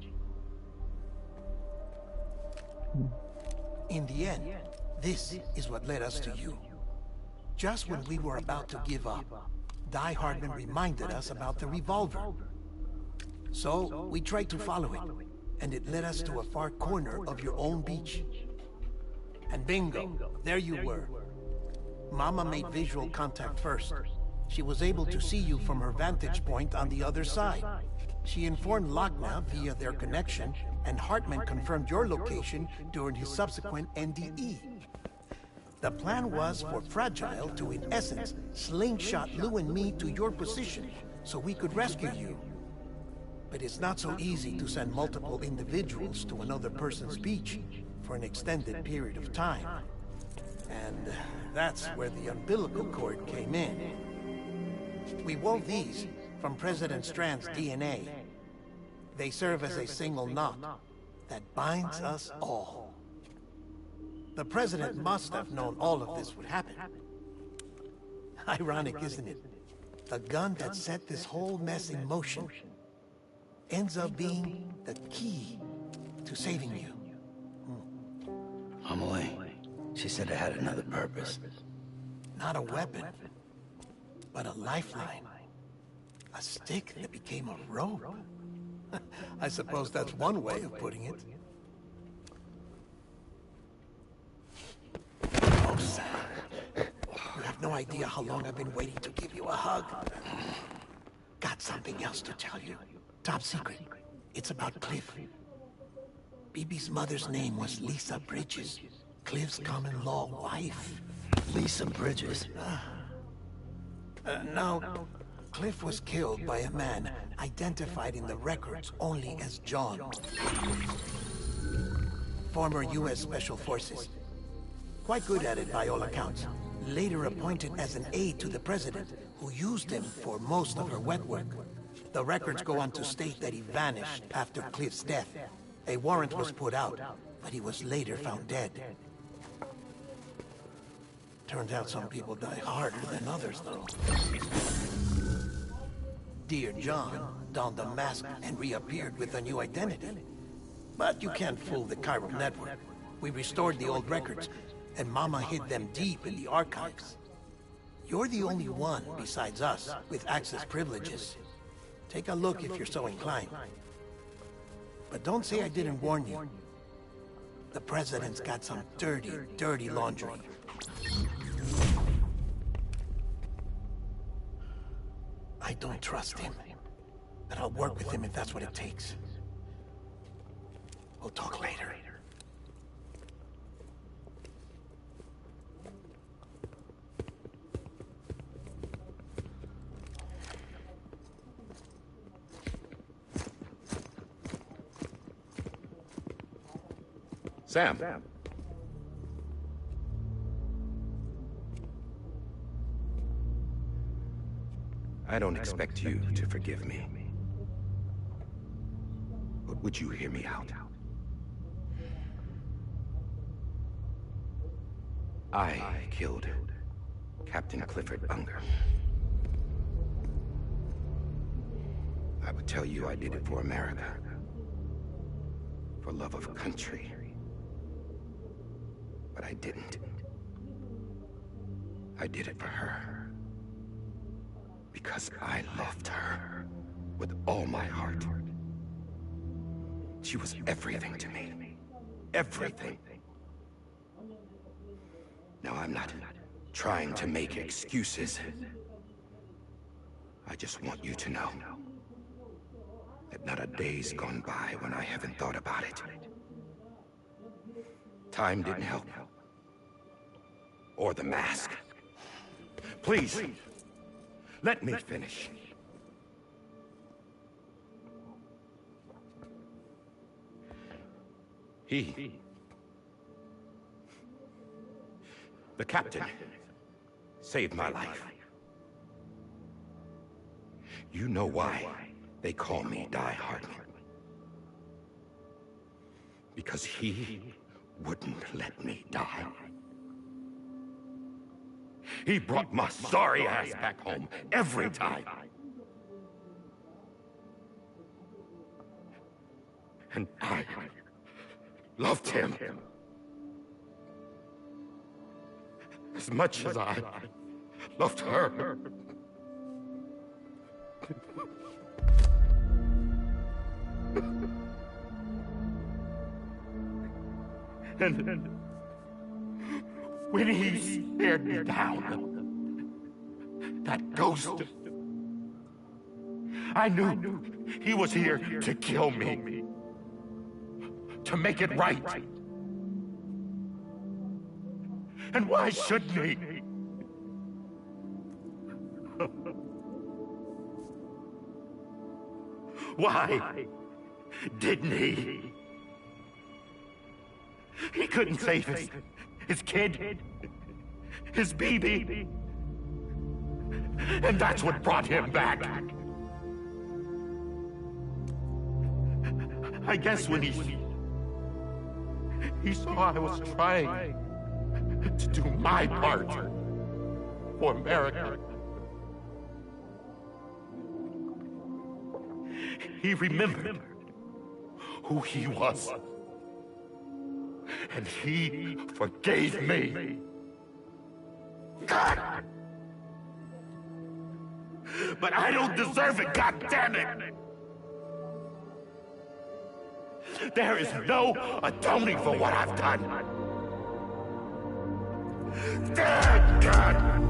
In the end, this is what led us to you. Just when we were about to give up, Die Hardman reminded us about the revolver. So, we tried to follow it, and it led us to a far corner of your own beach. And bingo, there you were. Mama made visual contact first. She was able to see you from her vantage point on the other side. She informed Locknaw via their connection, and Hartman confirmed your location during his subsequent NDE. The plan was for Fragile to, in essence, slingshot Lou and me to your position so we could rescue you. But it's not so easy to send multiple individuals to another person's beach for an extended period of time. And that's where the umbilical cord came in. We wove these from President Strand's DNA. They serve as a single knot that binds us all. The President must have known all of this would happen. Ironic, isn't it? The gun that set this whole mess in motion ends up being the key to saving you. Amelie, she said it had another purpose. Not a weapon, but a lifeline. A stick that became a rope. I suppose that's one way of putting it. Oh, Sam. You have no idea how long I've been waiting to give you a hug. Got something else to tell you. Top secret. It's about Cliff. BB's mother's name was Lisa Bridges. Cliff's common-law wife. Lisa Bridges? Now, Cliff was killed by a man identified in the records only as John. Former U.S. Special Forces. Quite good at it by all accounts. Later appointed as an aide to the president, who used him for most of her wet work. The records go on to state that he vanished after Cliff's death. A warrant was put out, but he was later found dead. Turns out some people die harder than others, though. Dear John donned a mask and reappeared with a new identity. But you can't fool the Chiral network. We restored the old records, and Mama hid them deep in the archives. You're the only one, besides us, with access privileges. Take a look if you're so inclined. But don't say I didn't warn you. The President's got some dirty, dirty laundry. I don't trust him. But I'll work with him if that's what it takes. We'll talk later. Sam. I don't expect you to forgive me. But would you hear me out? I killed Captain Clifford Unger. I would tell you I did it for America. For love of country. But I didn't. I did it for her. Because I loved her with all my heart. She was everything to me. Everything. Now, I'm not trying to make excuses. I just want you to know that not a day's gone by when I haven't thought about it. Time didn't help. Or the mask. Please, let me finish. The captain saved my life. You know why they call me Die Hardman. Because he wouldn't let me die. He brought my sorry ass back home every time. And I loved him as much as I loved her. And when he stared me down, that ghost, I knew he was here to kill me, to make it right. And why shouldn't he? Why didn't he? He couldn't save his kid, his baby. And that's what brought him back. I guess when he saw I was trying to do my part for America, he remembered who he was. And he forgave me. God! But I don't deserve it, God damn it! There is no atoning for what I've done. Damn God!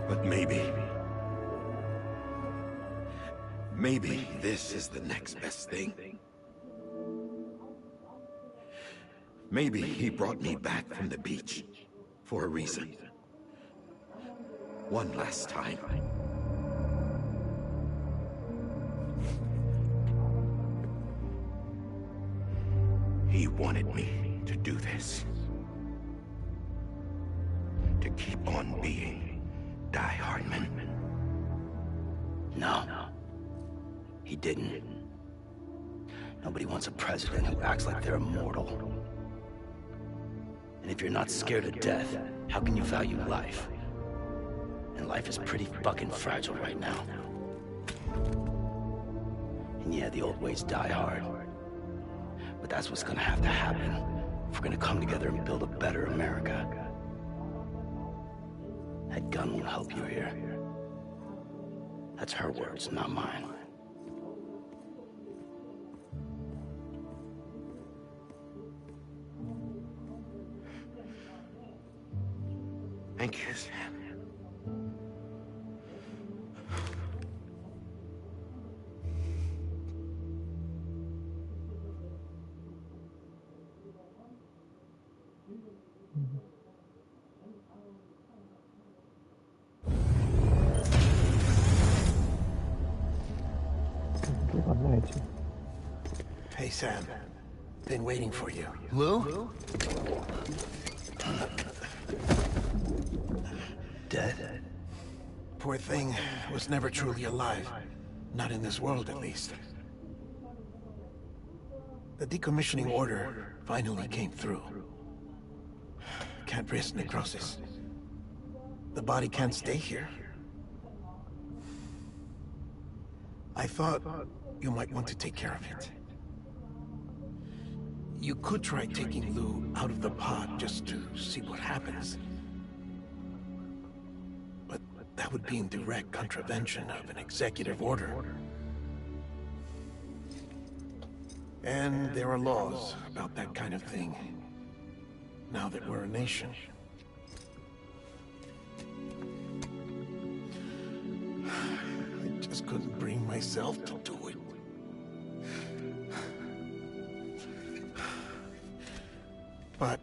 But maybe this is the next best thing. Maybe he brought me back from the beach for a reason. One last time. He wanted me to do this. To keep on being Die Hardman. No. He didn't. Nobody wants a president who acts like they're immortal. And if you're not scared of death, how can you value life? And life is pretty fucking fragile right now. And yeah, the old ways die hard. But that's what's gonna have to happen if we're gonna come together and build a better America. That gun won't help you here. That's her words, not mine. Thank you, Sam. Hey, Sam. Been waiting for you. Lou? Dead? Poor thing was never truly alive. Not in this world, at least. The decommissioning order finally came through. Can't risk necrosis. The body can't stay here. I thought you might want to take care of it. You could try taking Lou out of the pod just to see what happens. But that would be in direct contravention of an executive order. And there are laws about that kind of thing, now that we're a nation. couldn't bring myself to do it. But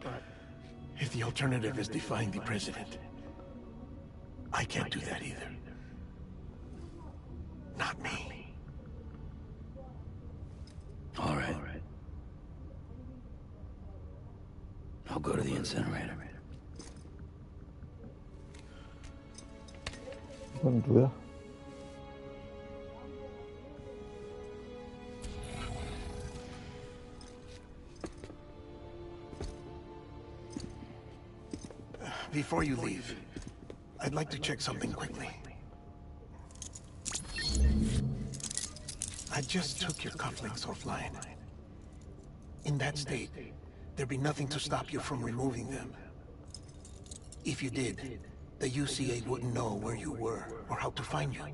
if the alternative is defying the president, I can't do that either. Not me. All right. I'll go to the incinerator. 이건 누구야? Before you leave, I'd like to check something quickly. I just took your cufflinks offline. In that state, there'd be nothing to stop you from removing them. If you did, the UCA wouldn't know where you were or how to find you.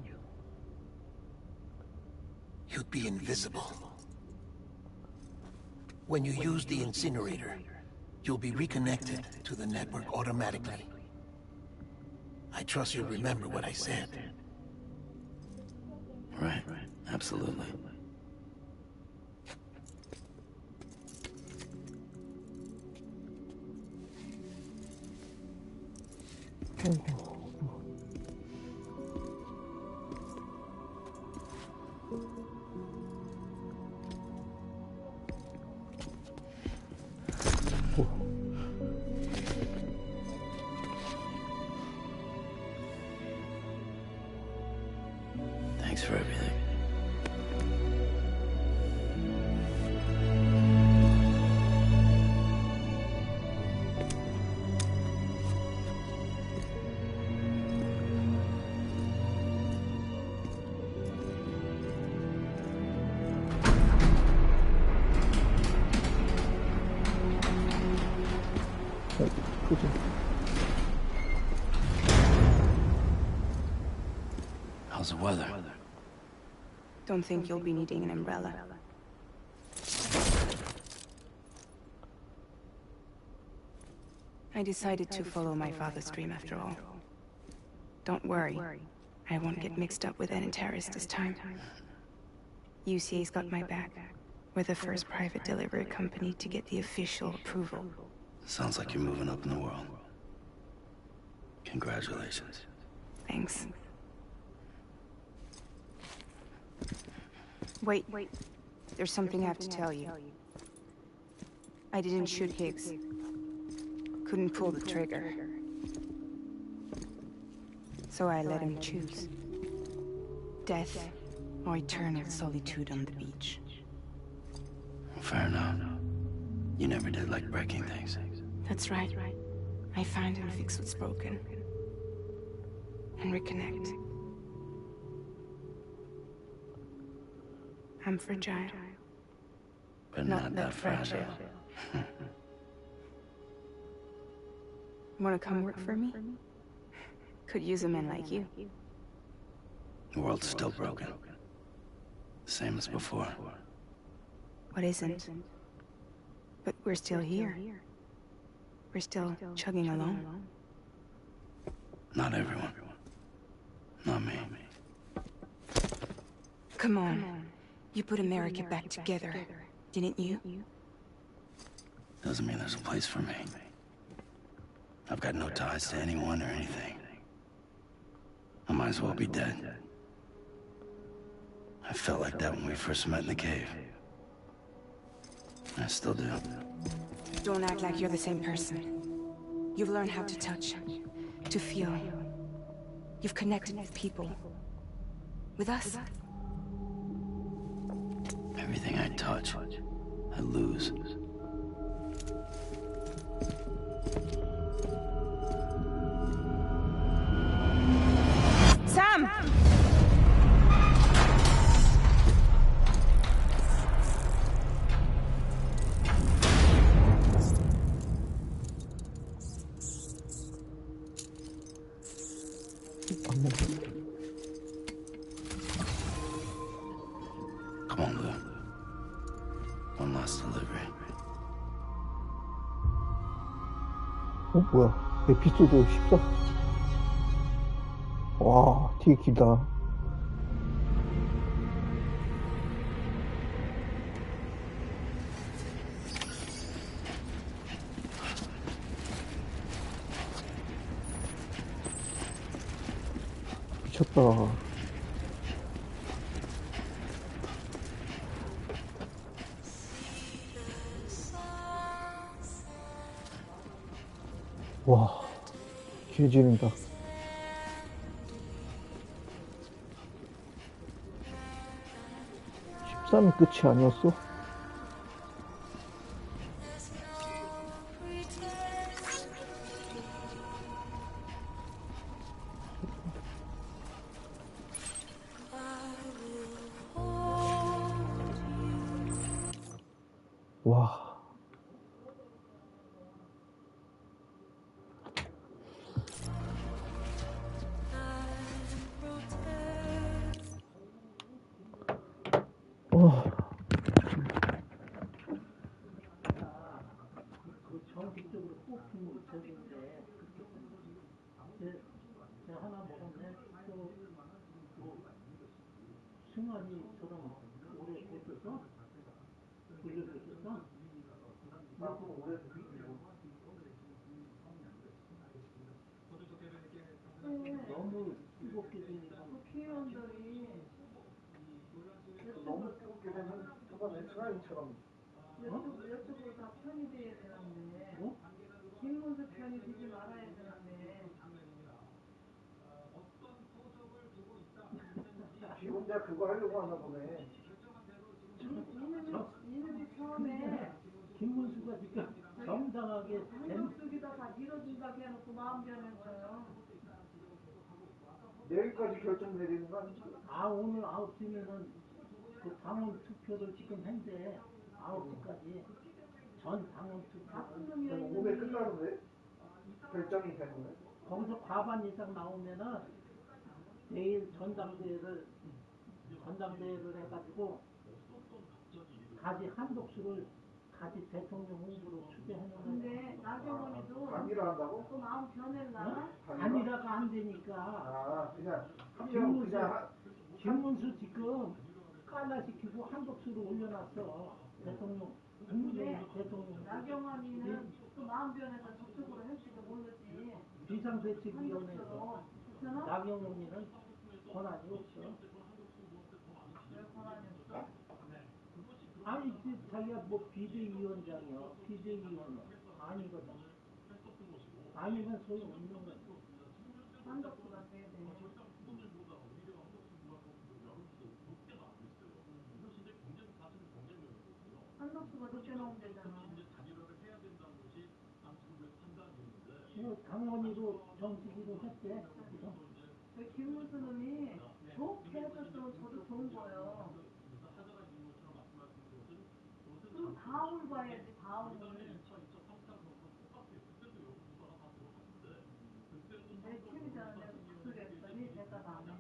You'd be invisible. When you use the incinerator, you'll be reconnected to the network automatically. I trust you'll remember what I said. Right, absolutely. Thanks for everything. How's the weather? Don't think you'll be needing an umbrella. I decided to follow my father's dream after all. Don't worry, I won't get mixed up with any terrorists this time. UCA's got my back. We're the first private delivery company to get the official approval. Sounds like you're moving up in the world. Congratulations. Thanks. Wait. There's something I have to tell you. I didn't shoot Higgs. Couldn't pull the trigger. So I let him choose. Death or eternal solitude on the beach. Fair enough. You never did like breaking things. That's right. I find and fix what's broken. And reconnect. I'm fragile. But not that fragile. Wanna come work for me? Could use a man like you. The world's still broken. Same as before. What isn't? But we're still here. We're still chugging along. Not everyone. Not me. Come on. You put America back together, didn't you? Doesn't mean there's a place for me. I've got no ties to anyone or anything. I might as well be dead. I felt like that when we first met in the cave. I still do. Don't act like you're the same person. You've learned how to touch, to feel. You've connected with people. With us. Everything I touch, I lose. Sam! Come on, Lou. One last delivery. 뭐야? 에피소드 14. 와, 되게 길다. 미쳤다. 와, 개지린다. 13이 끝이 아니었어? 와. 와. 그 정식적으로 뽑힌 저기인데 제 하나 먹었네. 또 승환이처럼 오래 뒀었어? 돌려줬었어? 너무 뜨겁게 되니까 국회의원들이 너무 뜨겁게 되면 저번에 승환이처럼 이쪽으로 다 편이 돼야 되는데 김문수 편이 되지 말아야 되는데 지 혼자 그거 하려고 하나 보네. 이놈이 처음에 김문수가 지금 정당하게 한국 쪽에다 다 밀어준다고 해놓고 마음 변했어요. 내일까지 결정 내리는 거 아니지? 오늘 9시면은 그 당원 투표를 지금 한대 9시까지 전 당원 투표 오늘 끝나는데? 결정이 되는 거야? 거기서 과반 이상 나오면은 내일 전당대회를 해가지고 가지 한독수를 가지 대통령 홍보로 추대해놓는. 근데 나경원이도 단일화 한다고? 또 마음 변했나? 단일화가 안 되니까. 그냥 그냥 김문수 지금 깔라시키고 한독수를 올려놨어. 대통령 대통령. 나경원이는 또 마음 변해서 저쪽으로 할지도 모르지. 비상대책위원회에서 나경원이는 권한이 없어. 왜 권한이 없어? 아니 자기가 뭐 비대위원장이야. 비대위원회 아니거든. 아니면 소용없는 거야. 한덕수가 돼야 돼. 한덕수가 늦게 나오면 되잖아. 당원이도 정식으로 했대. 그 김문수 놈이 좋게 해줬으면 저도 좋은 거예요. 그럼 다음을 봐야지, 다음을. 내 팀이잖아. 내가 무슨 소리 했더니 대답 안 해.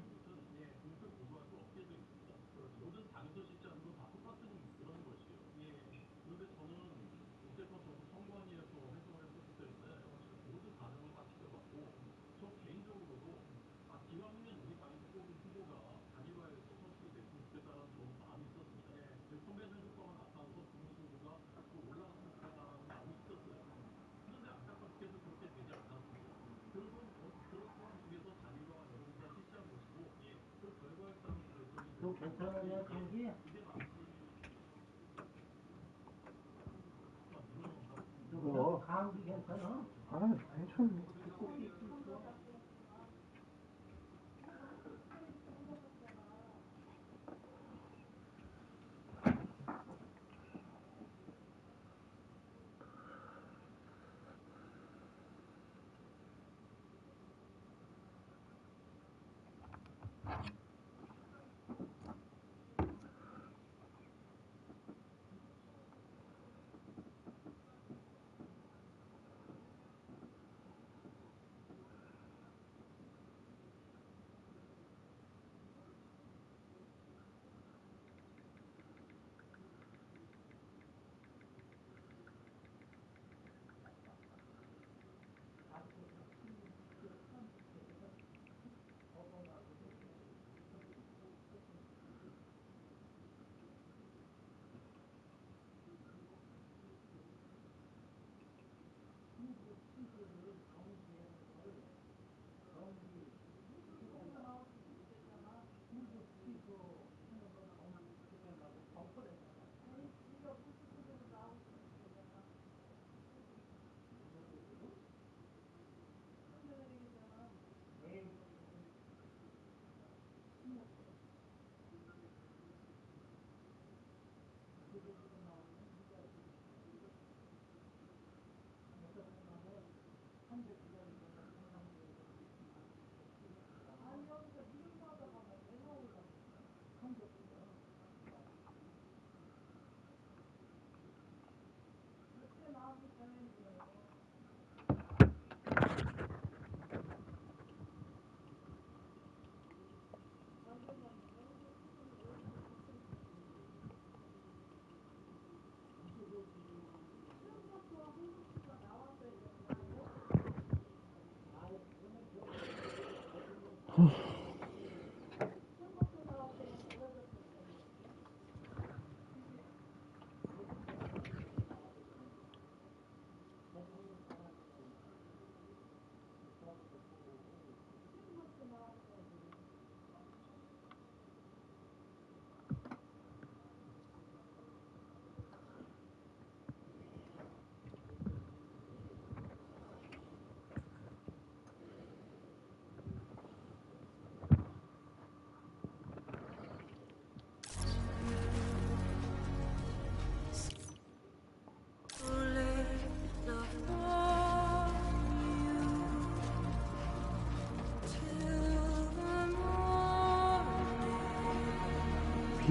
너 괜찮으냐 감기? 너 감기 괜찮아? 괜찮네.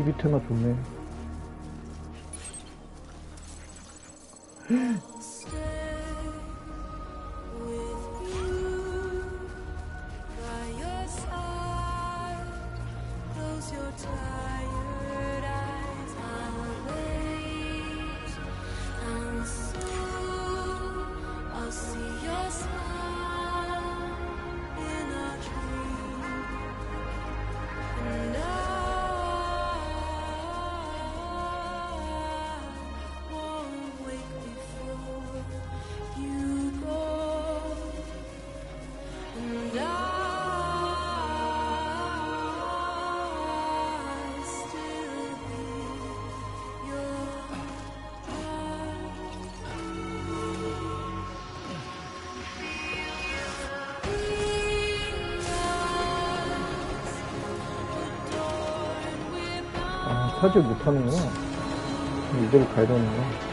비비 테마 좋네. 차지 못하는구나. 이대로 가야 되는구나.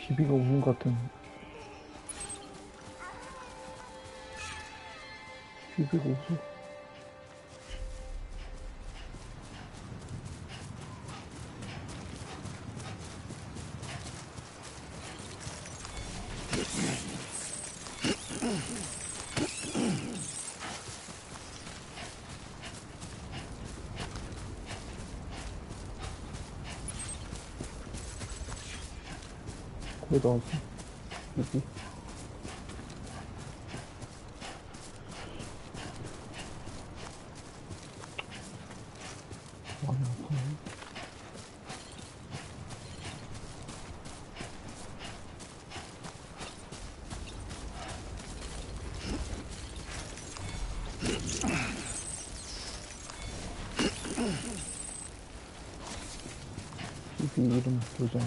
비비가 우는 것 같은. 250. 거의 다 왔어. 여기. 많이 아파요. TV 이름 교정.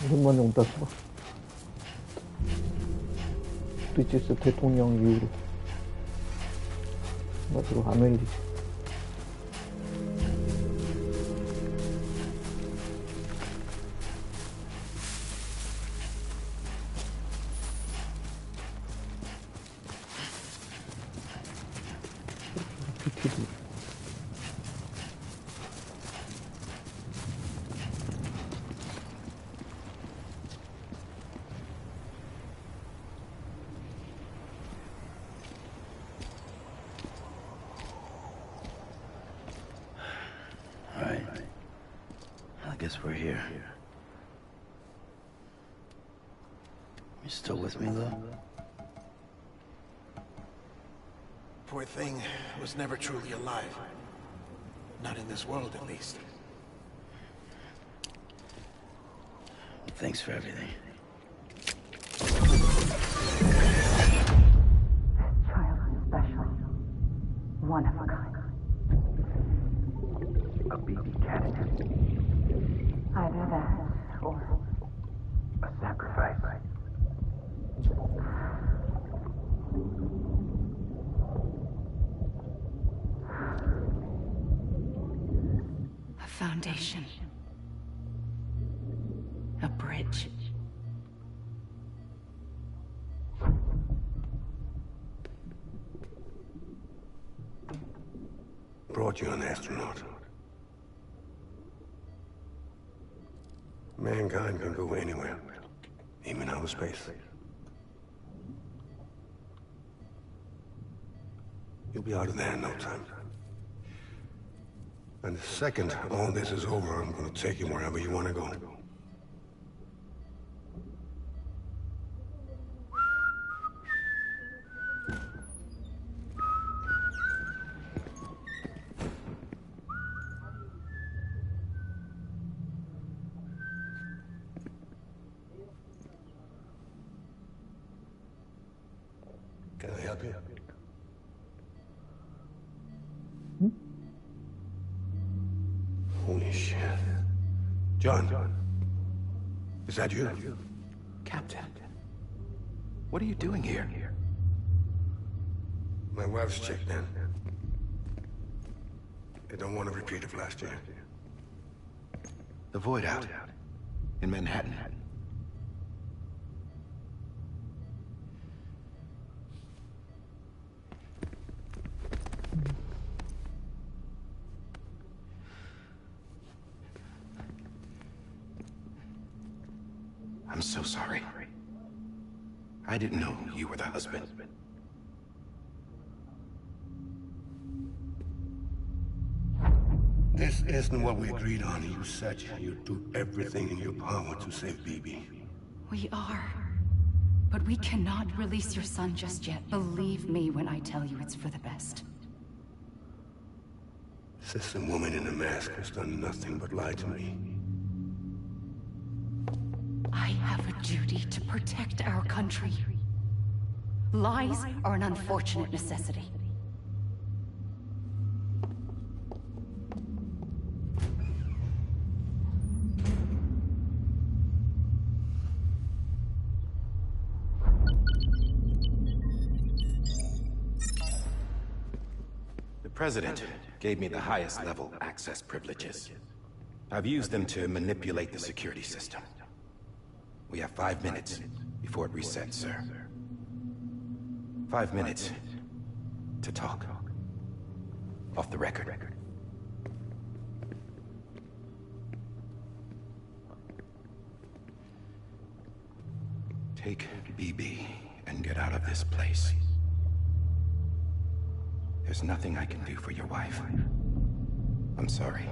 오랜만에 온다 써. 브리티스 대통령 이후로. 맞으로 아멜리지. 비키드. I guess we're here. You still with me, though? Poor thing was never truly alive. Not in this world, at least. Thanks for everything. Child is special. One of a kind. A baby cat. Either that or A sacrifice. A foundation. A bridge. Brought you an astronaut. Mankind can go anywhere, even outer space. You'll be out of there in no time. And the second all this is over, I'm gonna take you wherever you want to go. Can I help you? Holy shit. John. Is that you? Captain, what are you doing here? My wife's checked in. They don't want a repeat of last year. The Void Out in Manhattan. I'm so sorry. I didn't know you were the husband. This isn't what we agreed on. You said you'd do everything in your power to save Bibi. We are. But we cannot release your son just yet. Believe me when I tell you it's for the best. This woman in a mask has done nothing but lie to me. I have a duty to protect our country. Lies are an unfortunate necessity. The President gave me the highest level access privileges. I've used them to manipulate the security system. We have 5 minutes before it resets, sir. 5 minutes to talk. Off the record. Take BB and get out of this place. There's nothing I can do for your wife. I'm sorry.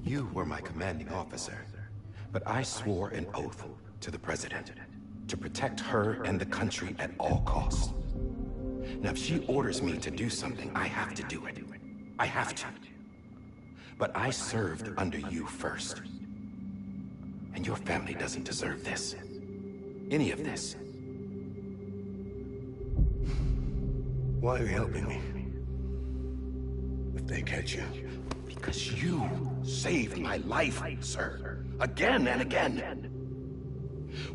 You were my commanding officer, but I swore an oath to the President to protect her and the country at all costs. Now, if she orders me to do something, I have to do it. I have to. But I served under you first. And your family doesn't deserve this. Any of this. Why are you helping me? If they catch you. Because you saved my life, sir. Again and again.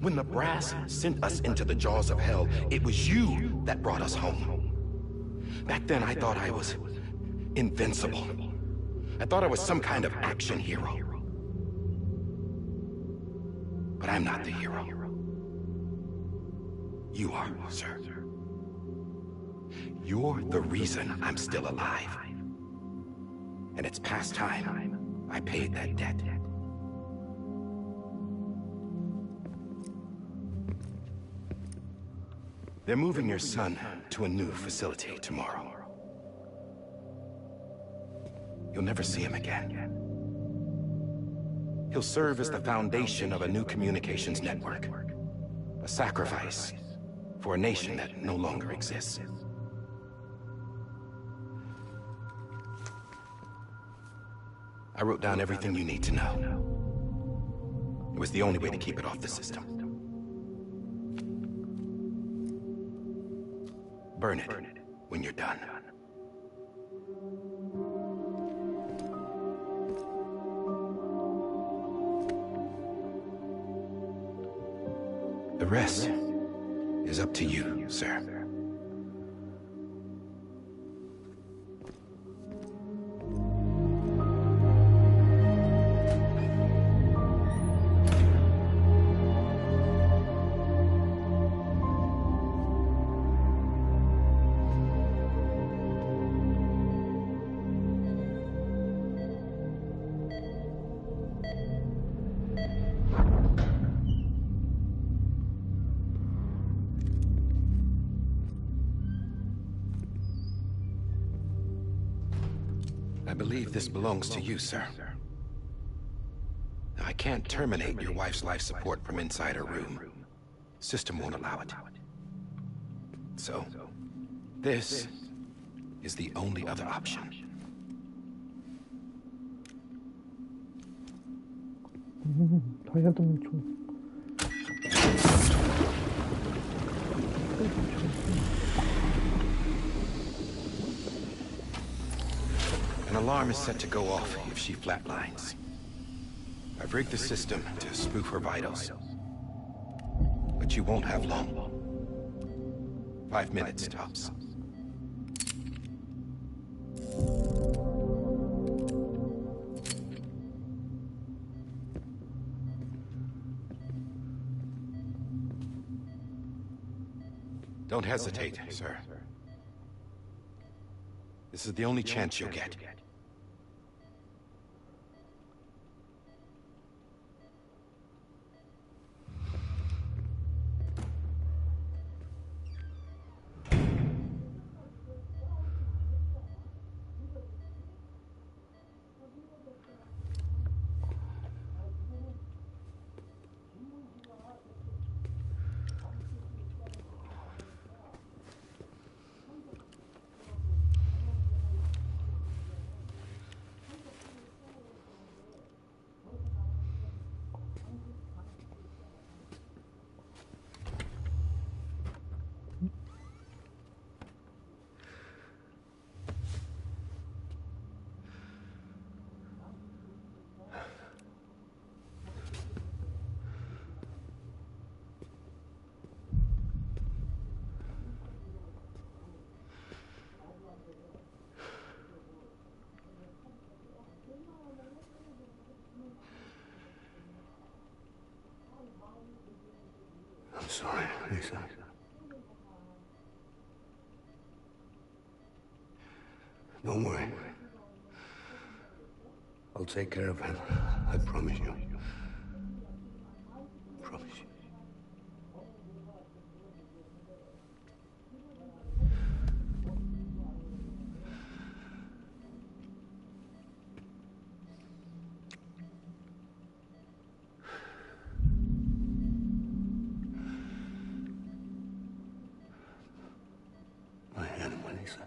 When the brass sent us into the jaws of hell, it was you that brought us home. Back then, I thought I was invincible. I thought I was some kind of action hero. But I'm not the hero. You are, sir. You're the reason I'm still alive. And it's past time I paid that debt. They're moving your son to a new facility tomorrow. You'll never see him again. He'll serve as the foundation of a new communications network. A sacrifice for a nation that no longer exists. I wrote down everything you need to know. It was the only way to keep it off the system. Burn it when you're done. The rest is up to you, sir. I believe this belongs to you, sir. Now, I can't terminate your wife's life support from inside her room. System won't allow it. So, this is the only other option. 다이아몬드 총. An alarm is set to go off if she flatlines. I've rigged the system to spoof her vitals. But you won't have long. 5 minutes, tops. Don't hesitate, sir. This is the only chance you'll get. I'm sorry, Lisa. Don't worry. I'll take care of it. I promise you. Promise you. My animal, Lisa.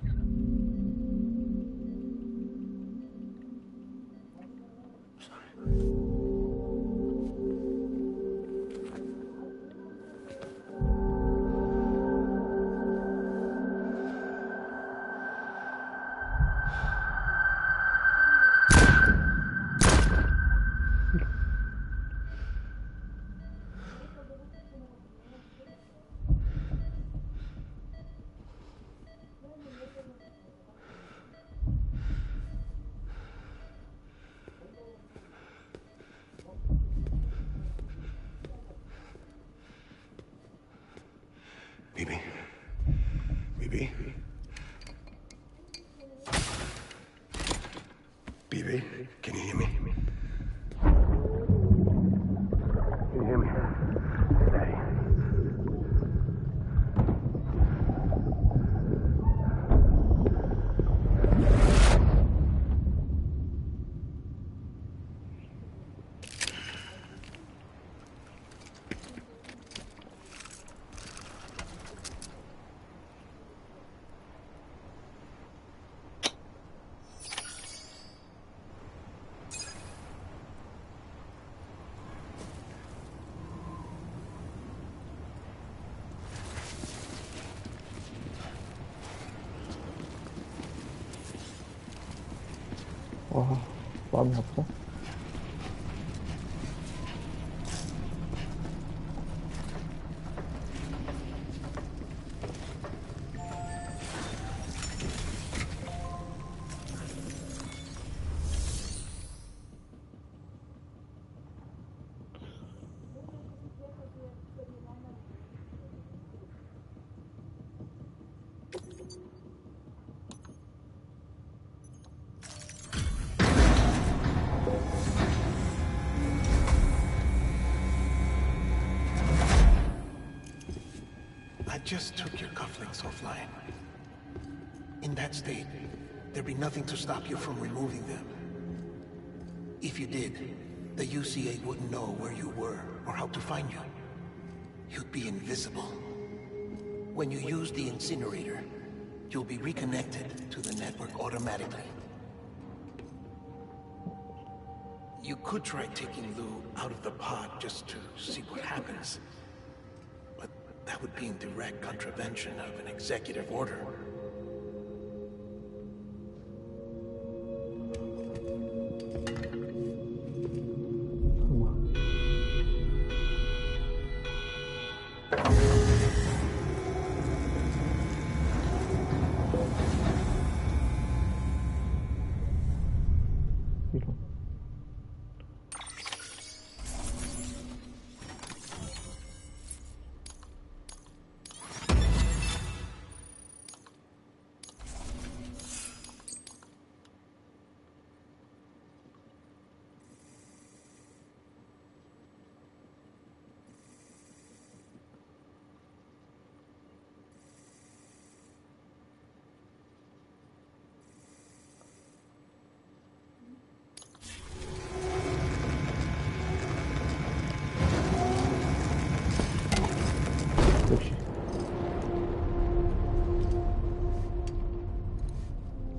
Bibi? Bibi? Bibi? Can you hear me? Can you hear me? Daddy. 와, 마음이 아프다. I just took your cufflinks offline. In that state, there'd be nothing to stop you from removing them. If you did, the UCA wouldn't know where you were or how to find you. You'd be invisible. When you use the incinerator, you'll be reconnected to the network automatically. You could try taking Lou out of the pod just to see what happens. But that would be in direct contravention of an executive order.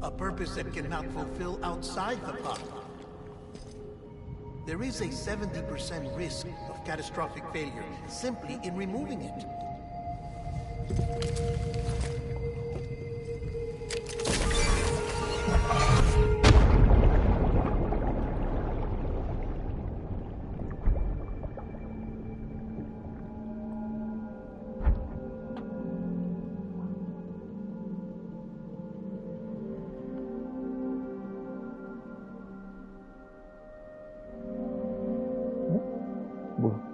A purpose that cannot fulfill outside the pod. There is a 70% risk of catastrophic failure simply in removing it. 뭐야?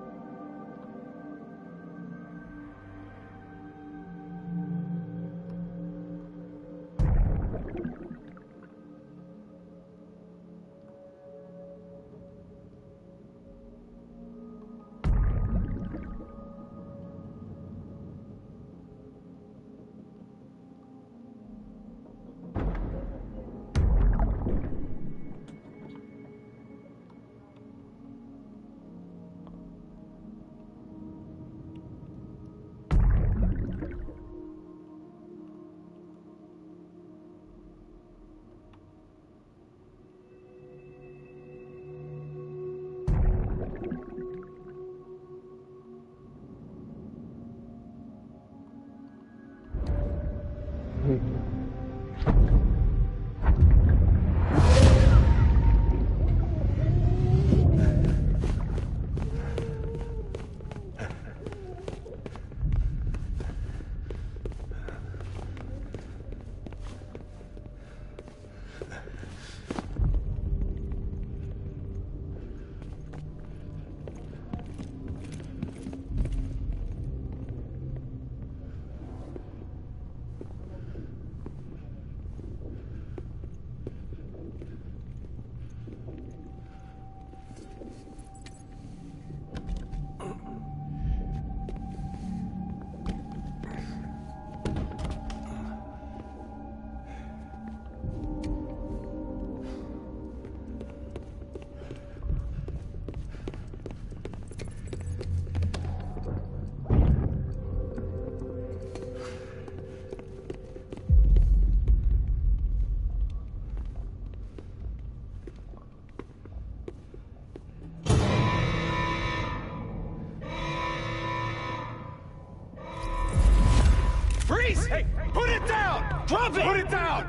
Freeze! Hey, put it down! Drop it! Put it down!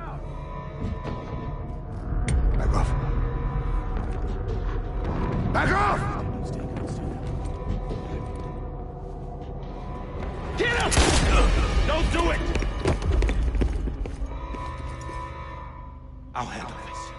Back off. Back off! Get him! Don't do it! I'll handle this.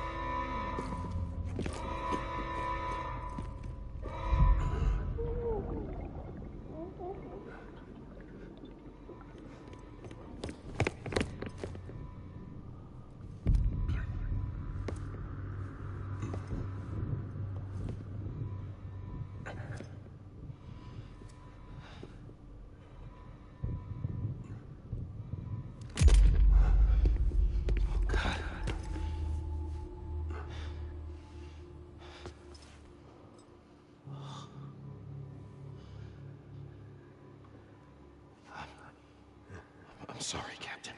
I'm sorry, Captain.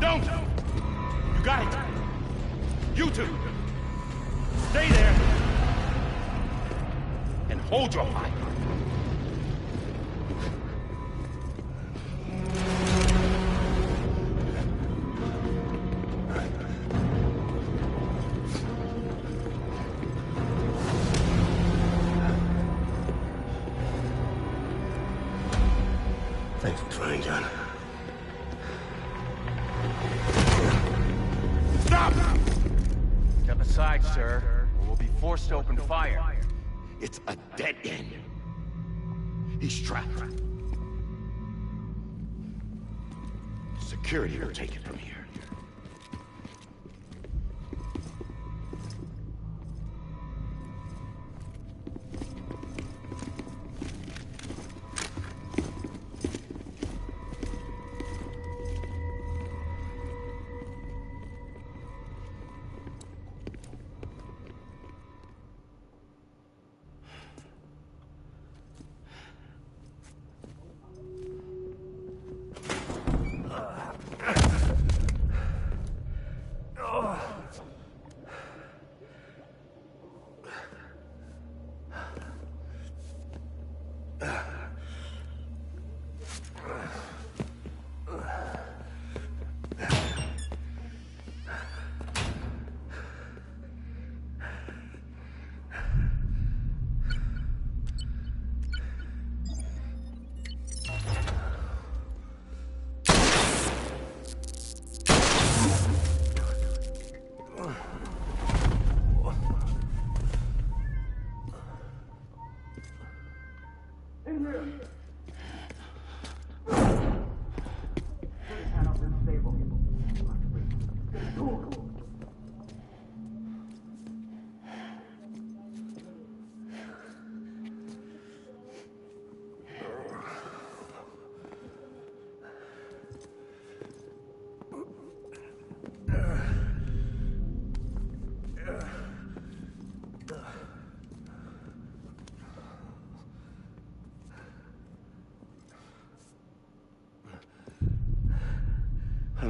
Don't! You got it! You two! Stay there! And hold your fire! Thanks for trying, John. Stop! Step aside, sir, or we'll be forced to open fire. It's a dead end. He's trapped. Security will take it from here.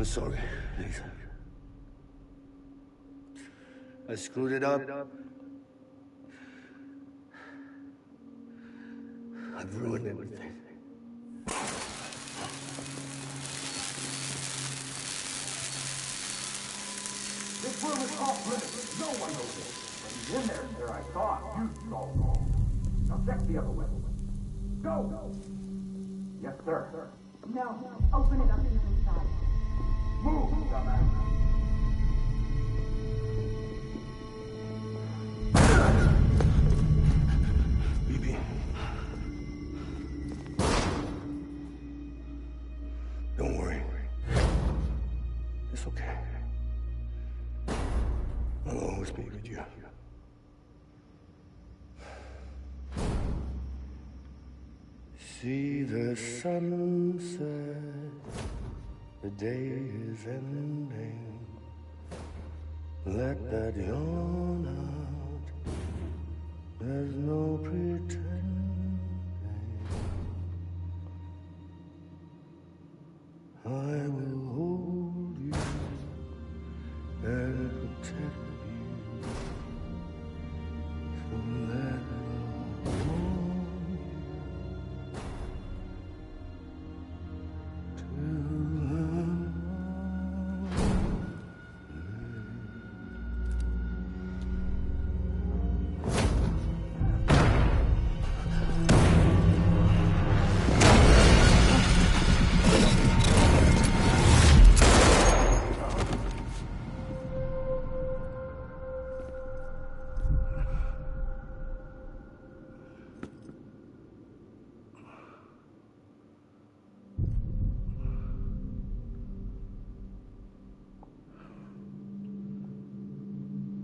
I'm sorry, Lisa. I screwed it up. I've ruined everything. This room is off limits. No one knows it. But he's in there, sir. I saw him. You saw him. Now check the other way. Go! Yes, sir. No, open it up to the inside. Move, dumbass. Bibi. Don't worry. It's okay. I'll always be with you. See the sunset, the day is ending. Let that yawn out, there's no pretending. I will hold you and protect you. So let love warm you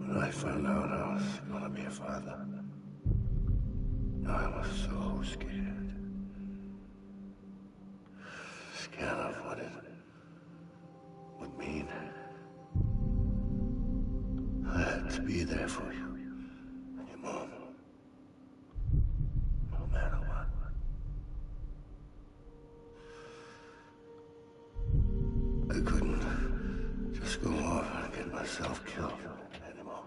When I found out I was gonna be a father, I was so scared. Scared of what it would mean. I had to be there for you and your mom. No matter what. I couldn't just go off and get myself killed anymore.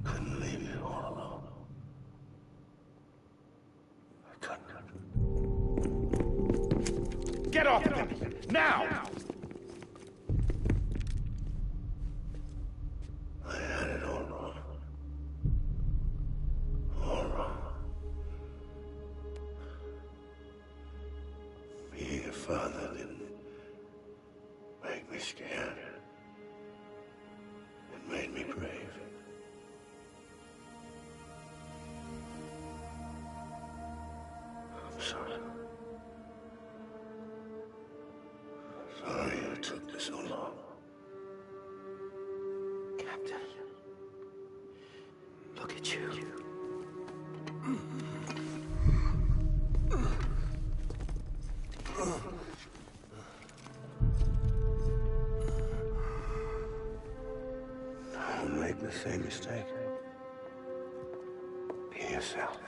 Couldn't leave you all alone. I couldn't. Get off of him! Now! I had it all wrong. All wrong. Being a father didn't make me scared. It made me brave. I'm sorry. Sorry it took this so long. Captain, look at you. Don't make the same mistake. Be yourself.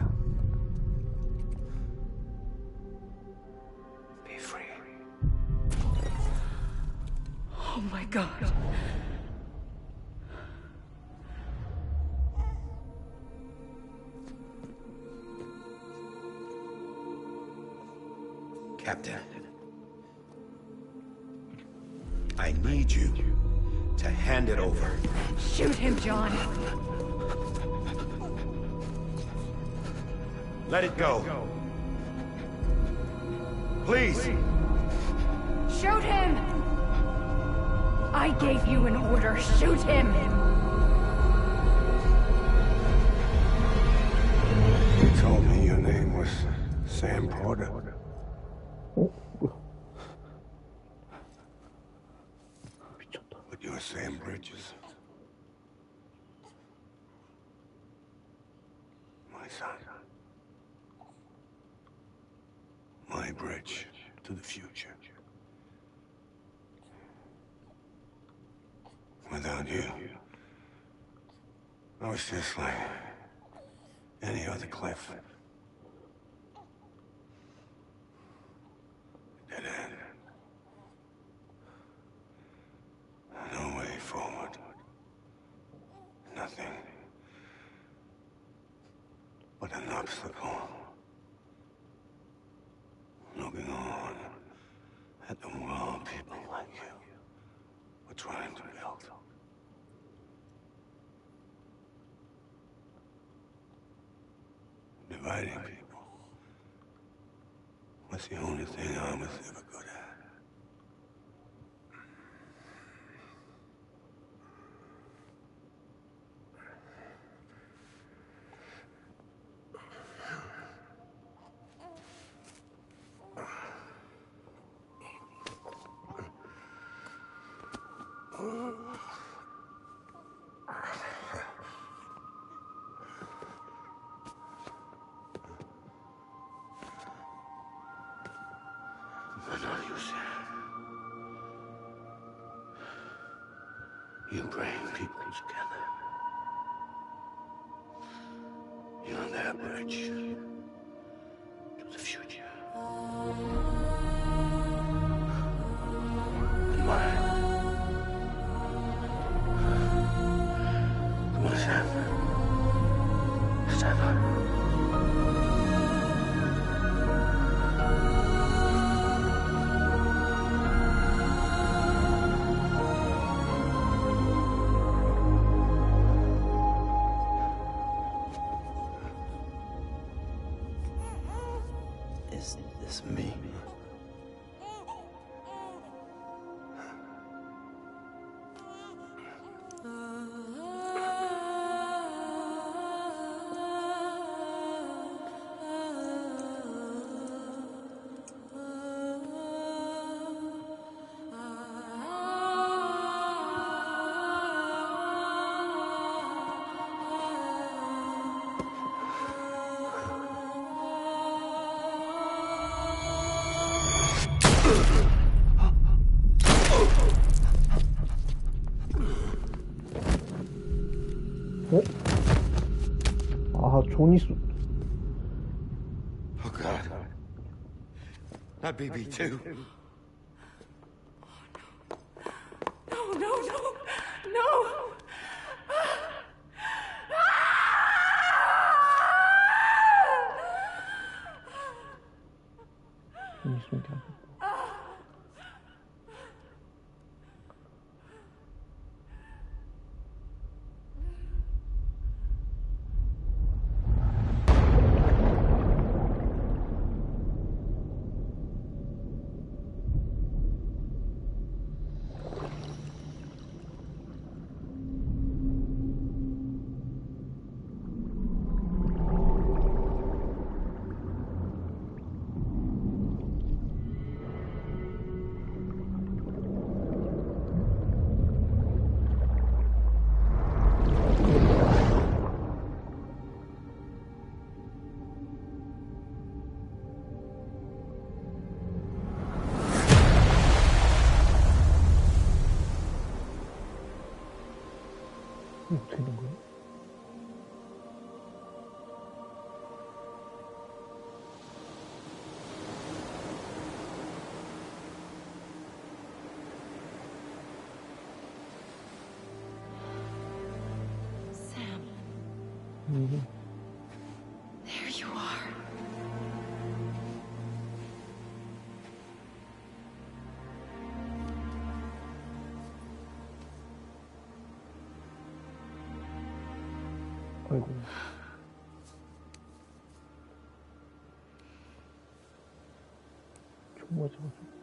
Be free. Oh my God. Captain, I need you to hand it over. Shoot him, John. Let it go. Please. Shoot him! I gave you an order. Shoot him! You told me your name was Sam Porter. But you're Sam Bridges. My son. My bridge to the future. Without you, I was just like any other Cliff. obstacle. Looking on at the world people like you were trying to build. Dividing people was the only thing I was ever good at. But no use. You bring people together. You're their bridge to the future. And mine. Come on, Sam. Stand up. Is this me? 아, 존이 쏘. Oh, God. Not BB2. No, no, no, no! 존이 쏜 게 아니고. 어떻게 된 거야? Sam, 이게 there you are. 아이고. 총 맞아가지고.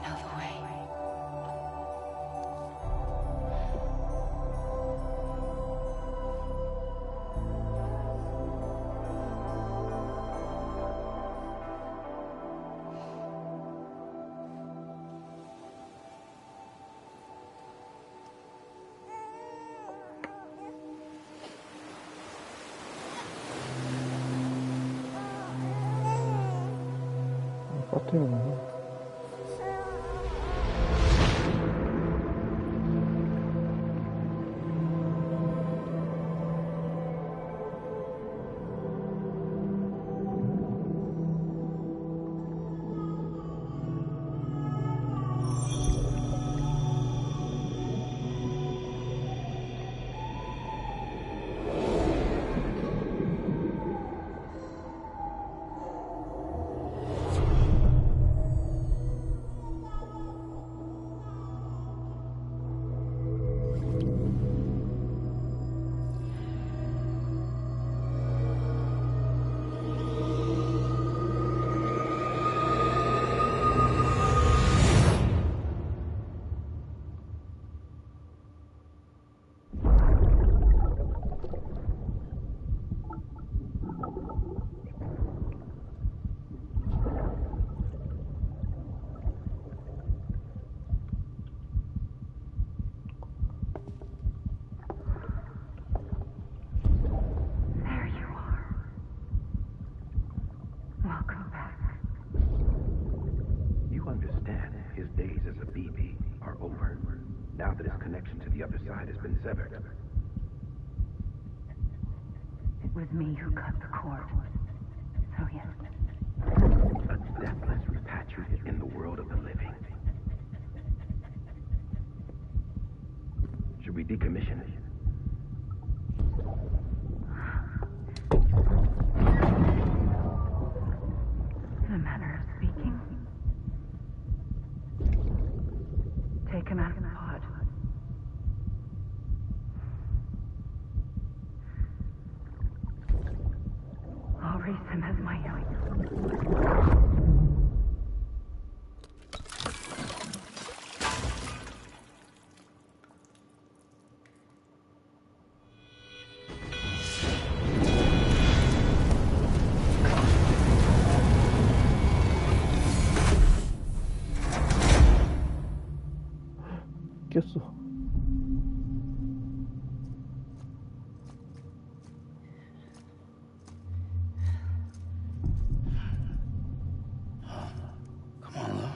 another way. 빠뜨렸네. His days as a BB are over, now that his connection to the other side has been severed. It was me who cut the cord. So yes. A deathless repatriate in the world of the living. Should we decommission it? In a manner of speaking. Take him out of the pod. I'll raise him as my own. 꼈어. Come on, Lou.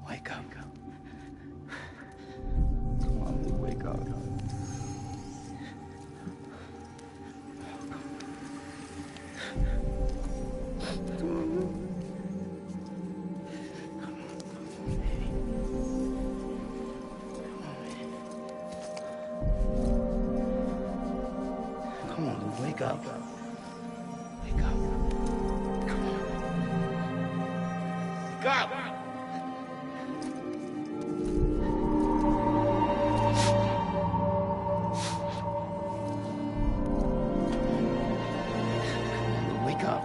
Wake up. Come on, Lou, wake up. Come on, Lou, wake up. Wake up. Come on. Wake up! Wake up.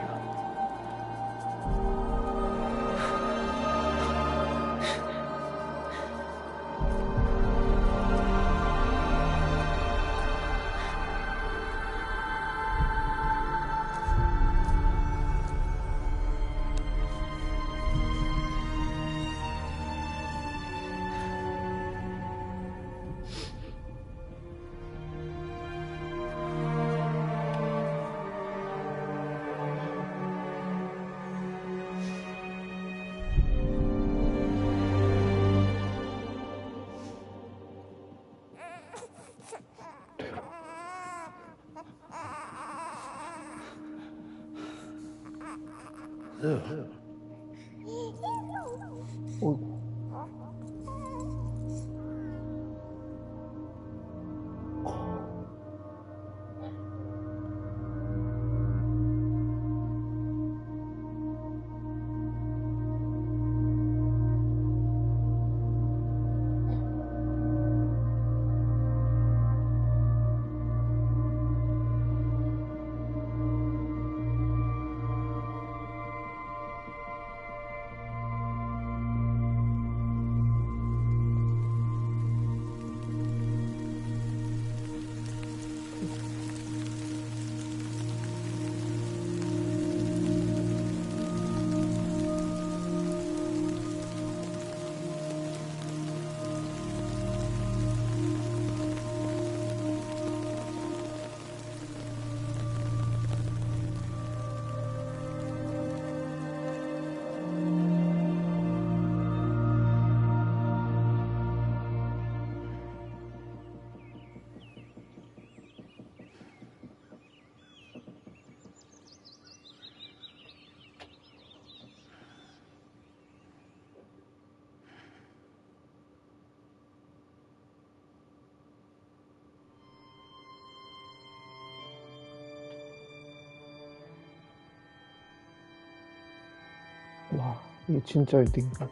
Lou. 어이구. 이게 진짜 1등인가?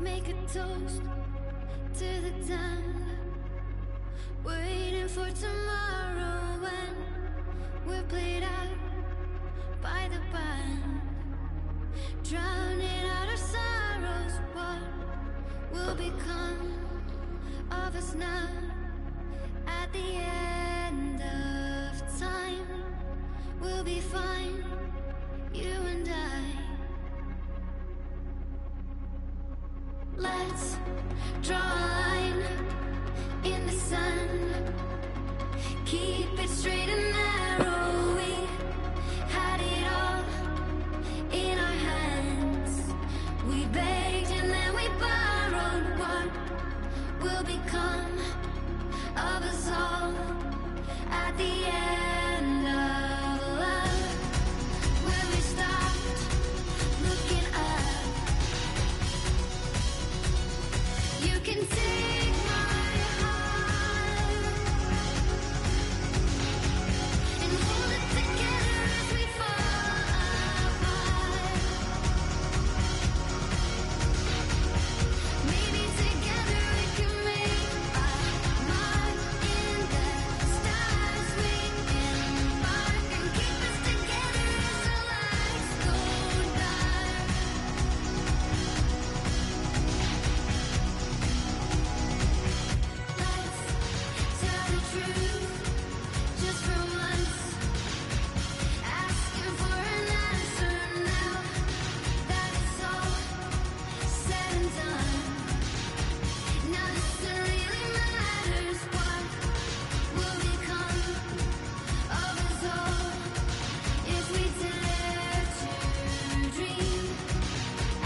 make a toast to the time waiting for tomorrow when we're played out by the band, drowning out our sorrows. What will become of us now at the end of time? We'll be fine, you and I. Let's draw a line in the sand, keep it straight and narrow. We had it all in our hands. We begged and then we borrowed. What will become of us all at the end of love? When we stopped looking up, you can take my heart and hold it together as we fall apart. Maybe together we can make a mark in the stars. We embark and keep us together as the lights go dark. Let's tell the truth just for once, asking for an answer now that it's all said and done. Nothing really matters. What will become of us all if we dare to dream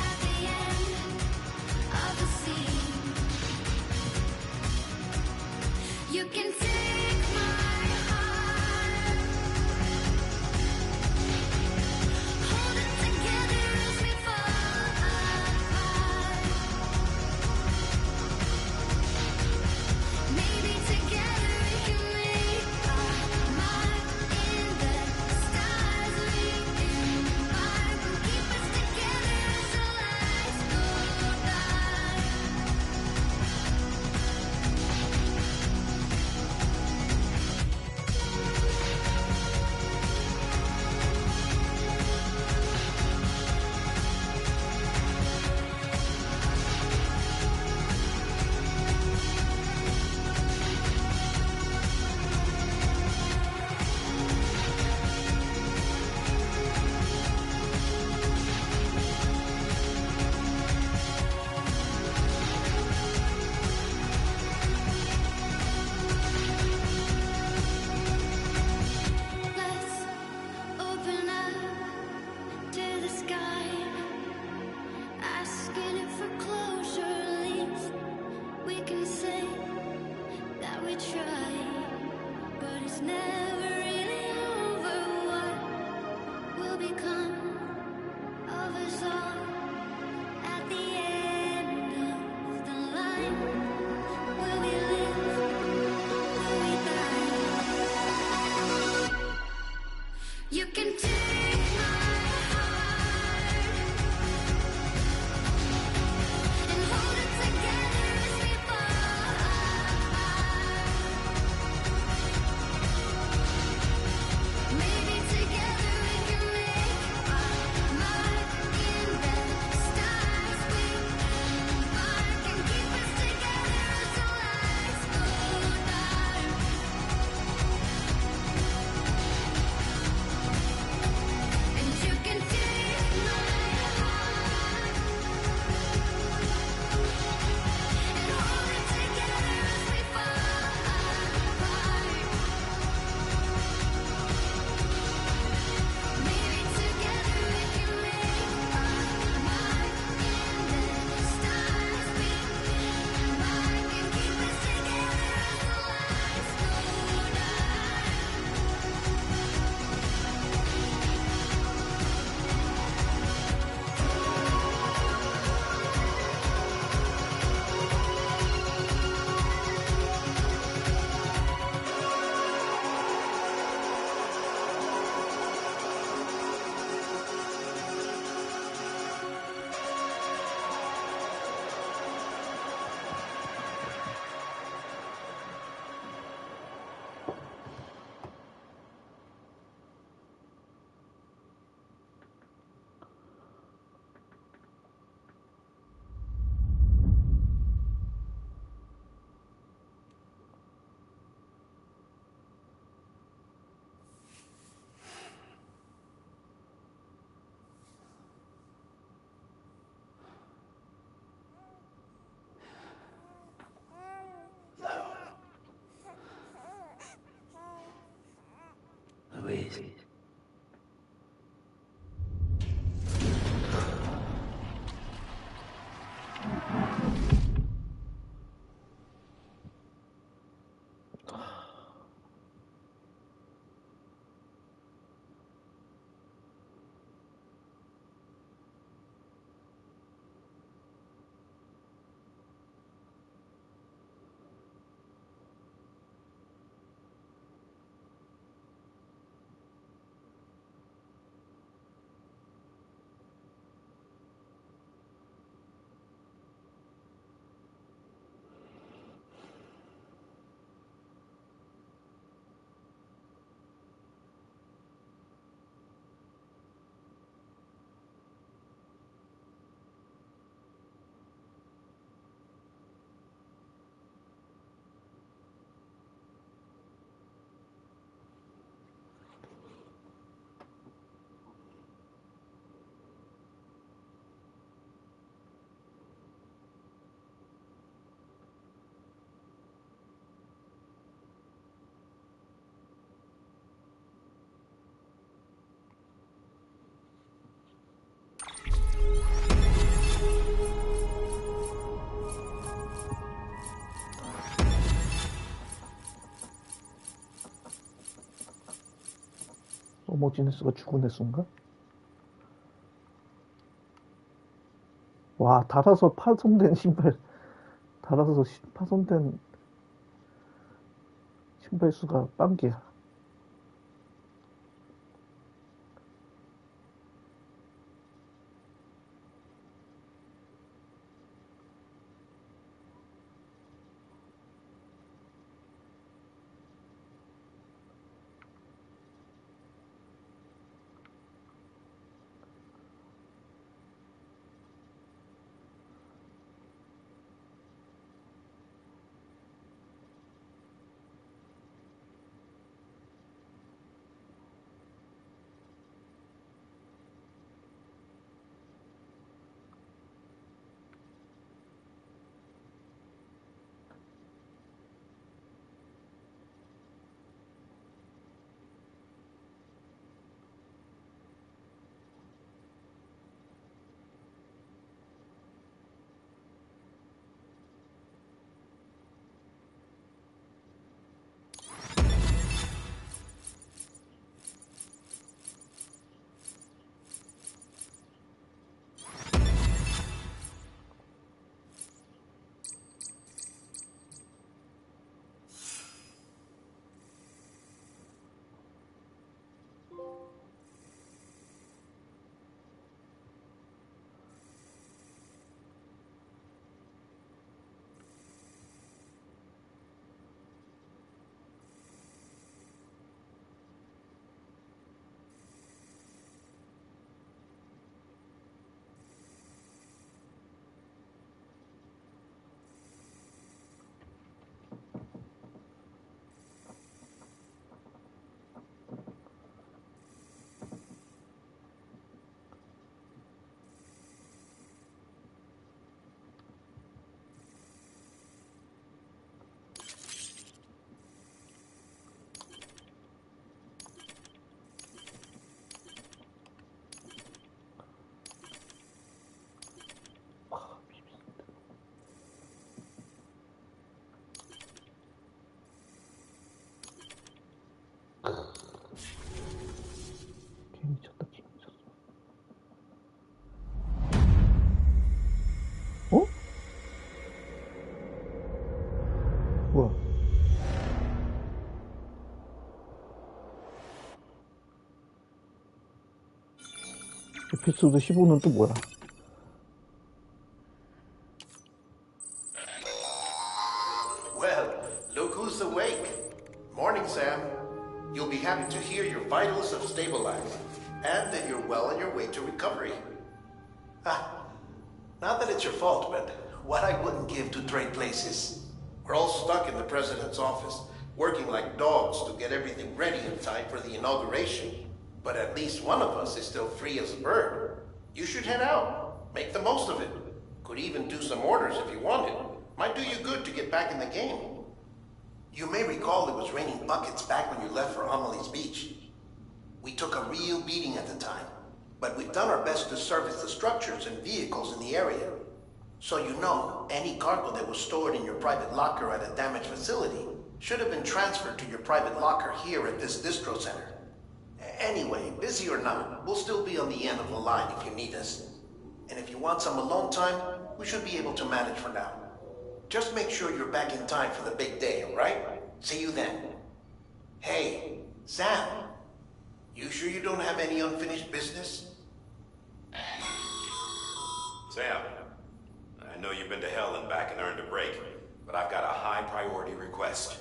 at the end of the scene? You can take my heart, hold it together as we fall apart. Maybe together we can make a mark in the stars. We embark and keep us together as the lights go dark. Let's open up to the sky, asking it for closure. At least we can say that we tried, but it's never really over. What will become of us all at the end of the line? Will we live? Will we die? You can take my heart and hold it together as we fall apart. Maybe together we can make a mark in the stars. We embark and keep us together please. 호모지니스가 죽은 애수인가? 와, 달아서 파손된 신발, 달아서 파손된 신발 수가 빵개야. 개미쳤다, 개미쳤어. 어? 뭐야? 에피소드 15는 또 뭐야? Well, look who's awake. Morning, Sam. You'll be happy to hear your vitals have stabilized, and that you're well on your way to recovery. Not that it's your fault, but what I wouldn't give to trade places. We're all stuck in the president's office, working like dogs to get everything ready in time for the inauguration. But at least one of us is still free as a bird. You should head out. Make the most of it. Could even do some orders if you wanted. Might do you good to get back in the game. You may recall it was raining buckets back when you left for Amelie's Beach. We took a real beating at the time, but we've done our best to service the structures and vehicles in the area. So you know, any cargo that was stored in your private locker at a damaged facility should have been transferred to your private locker here at this distro center. Anyway, busy or not, we'll still be on the end of the line if you need us. And if you want some alone time, we should be able to manage for now. Just make sure you're back in time for the big day, alright? See you then. Hey, Sam. You sure you don't have any unfinished business? Sam, I know you've been to hell and back and earned a break, but I've got a high priority request.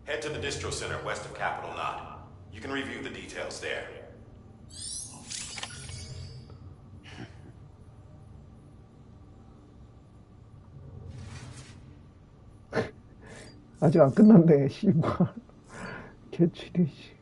Head to the distro center west of Capital Knot. You can review the details there. 아직 안 끝났네, 씨발. 개취리, 씨.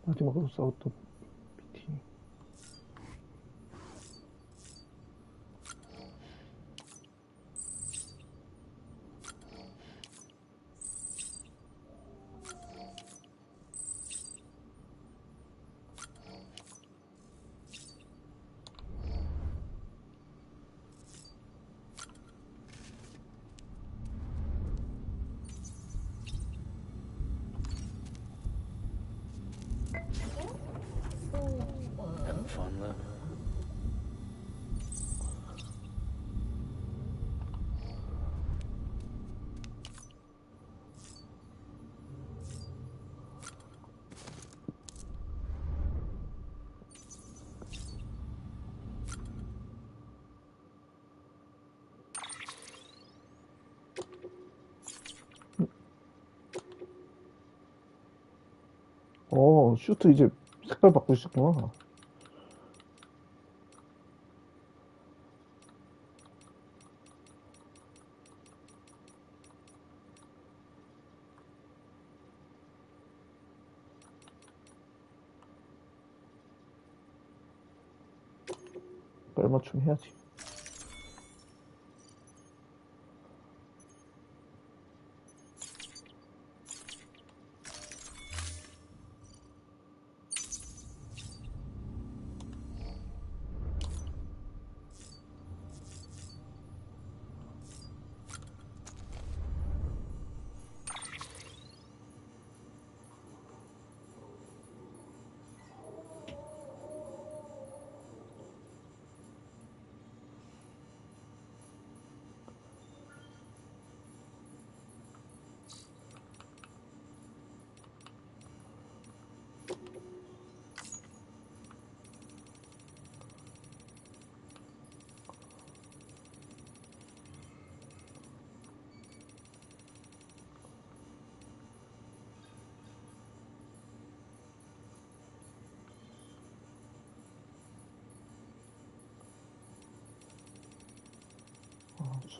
마지막으로 싸웠던 PT. Having fun living. 슈트 이제 색깔 바꿀 수 있구나. 깔맞춤 해야지.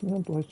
수면도 하지.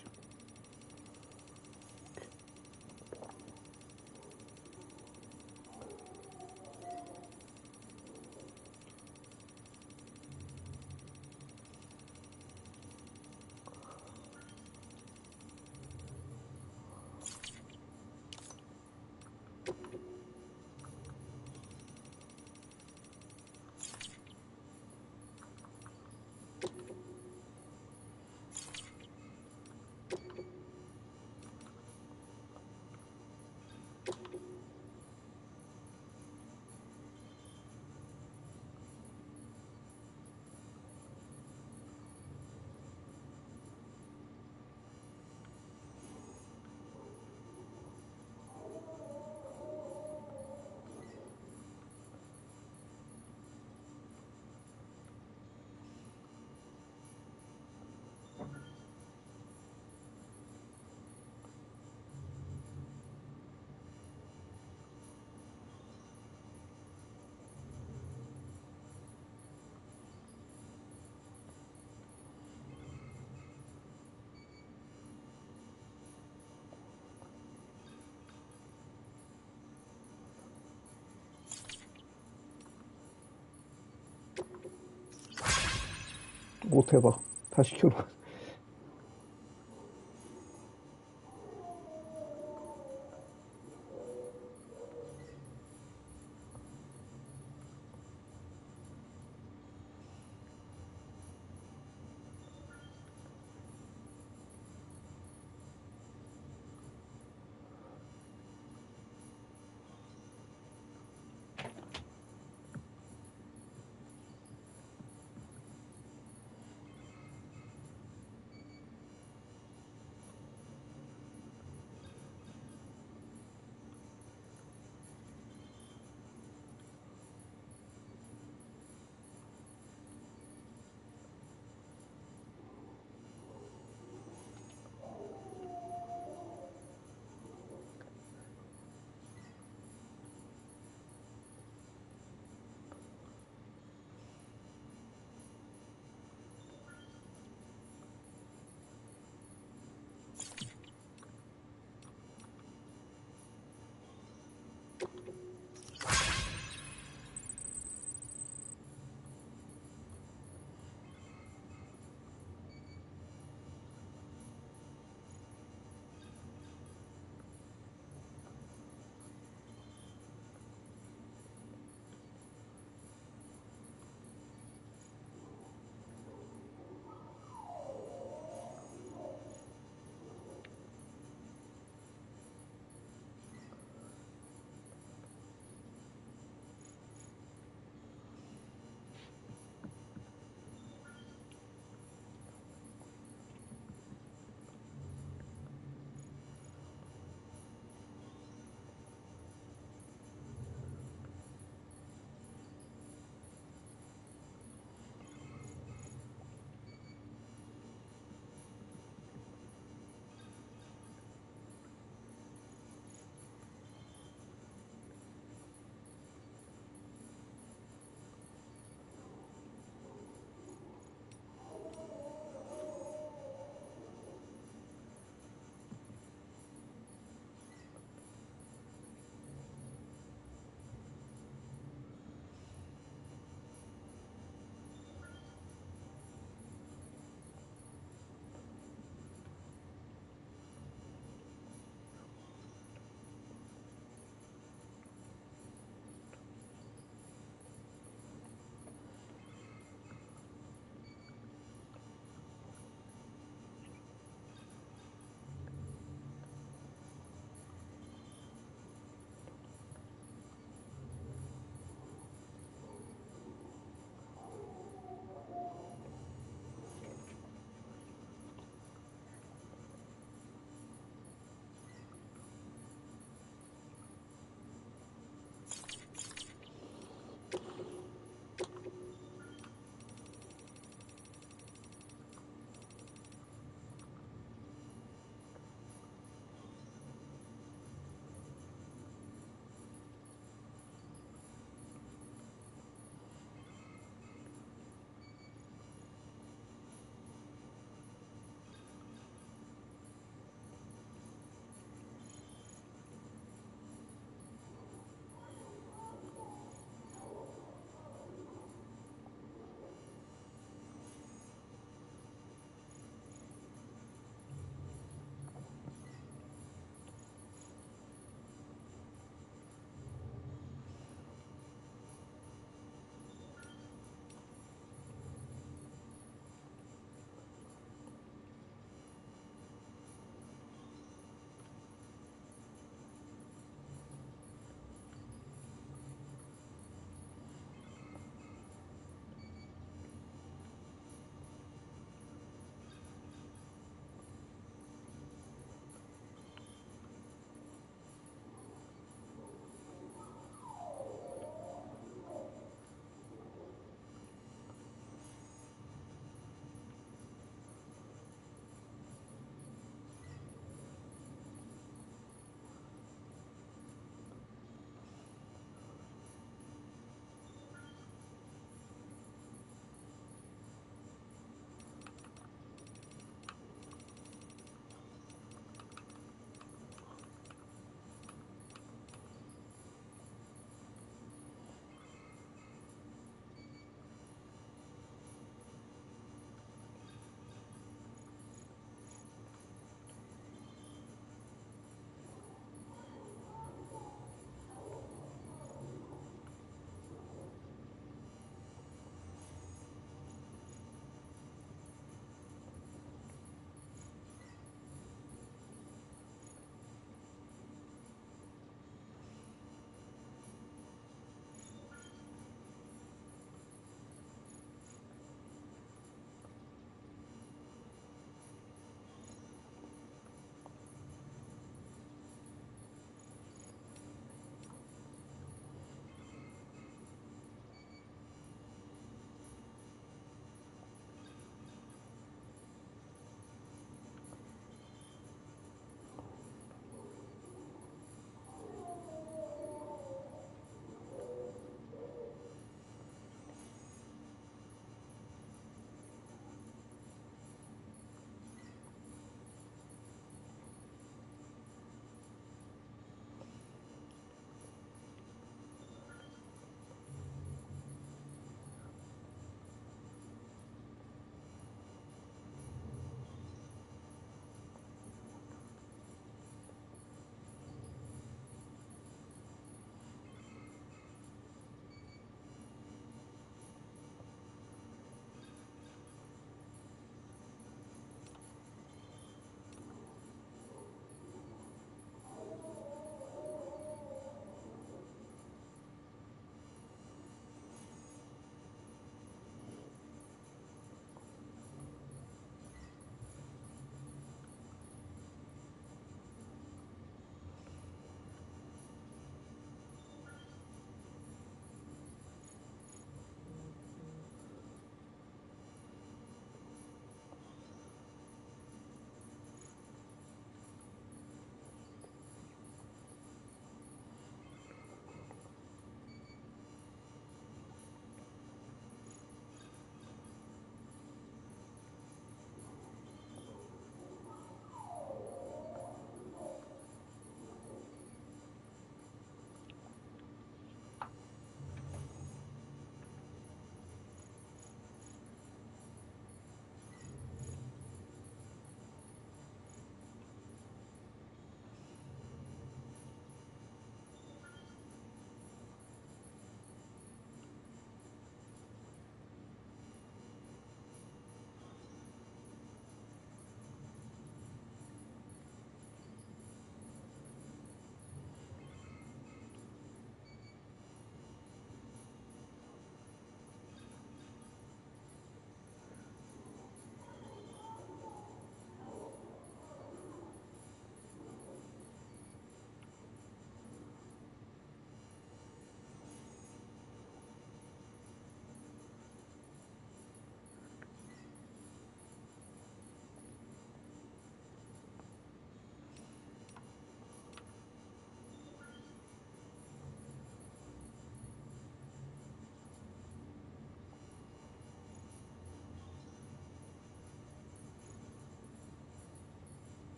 못 해봐. 다시 켜놔.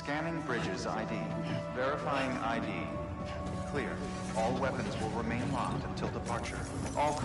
Scanning Bridges ID. Verifying ID. Clear. All weapons will remain locked until departure. All...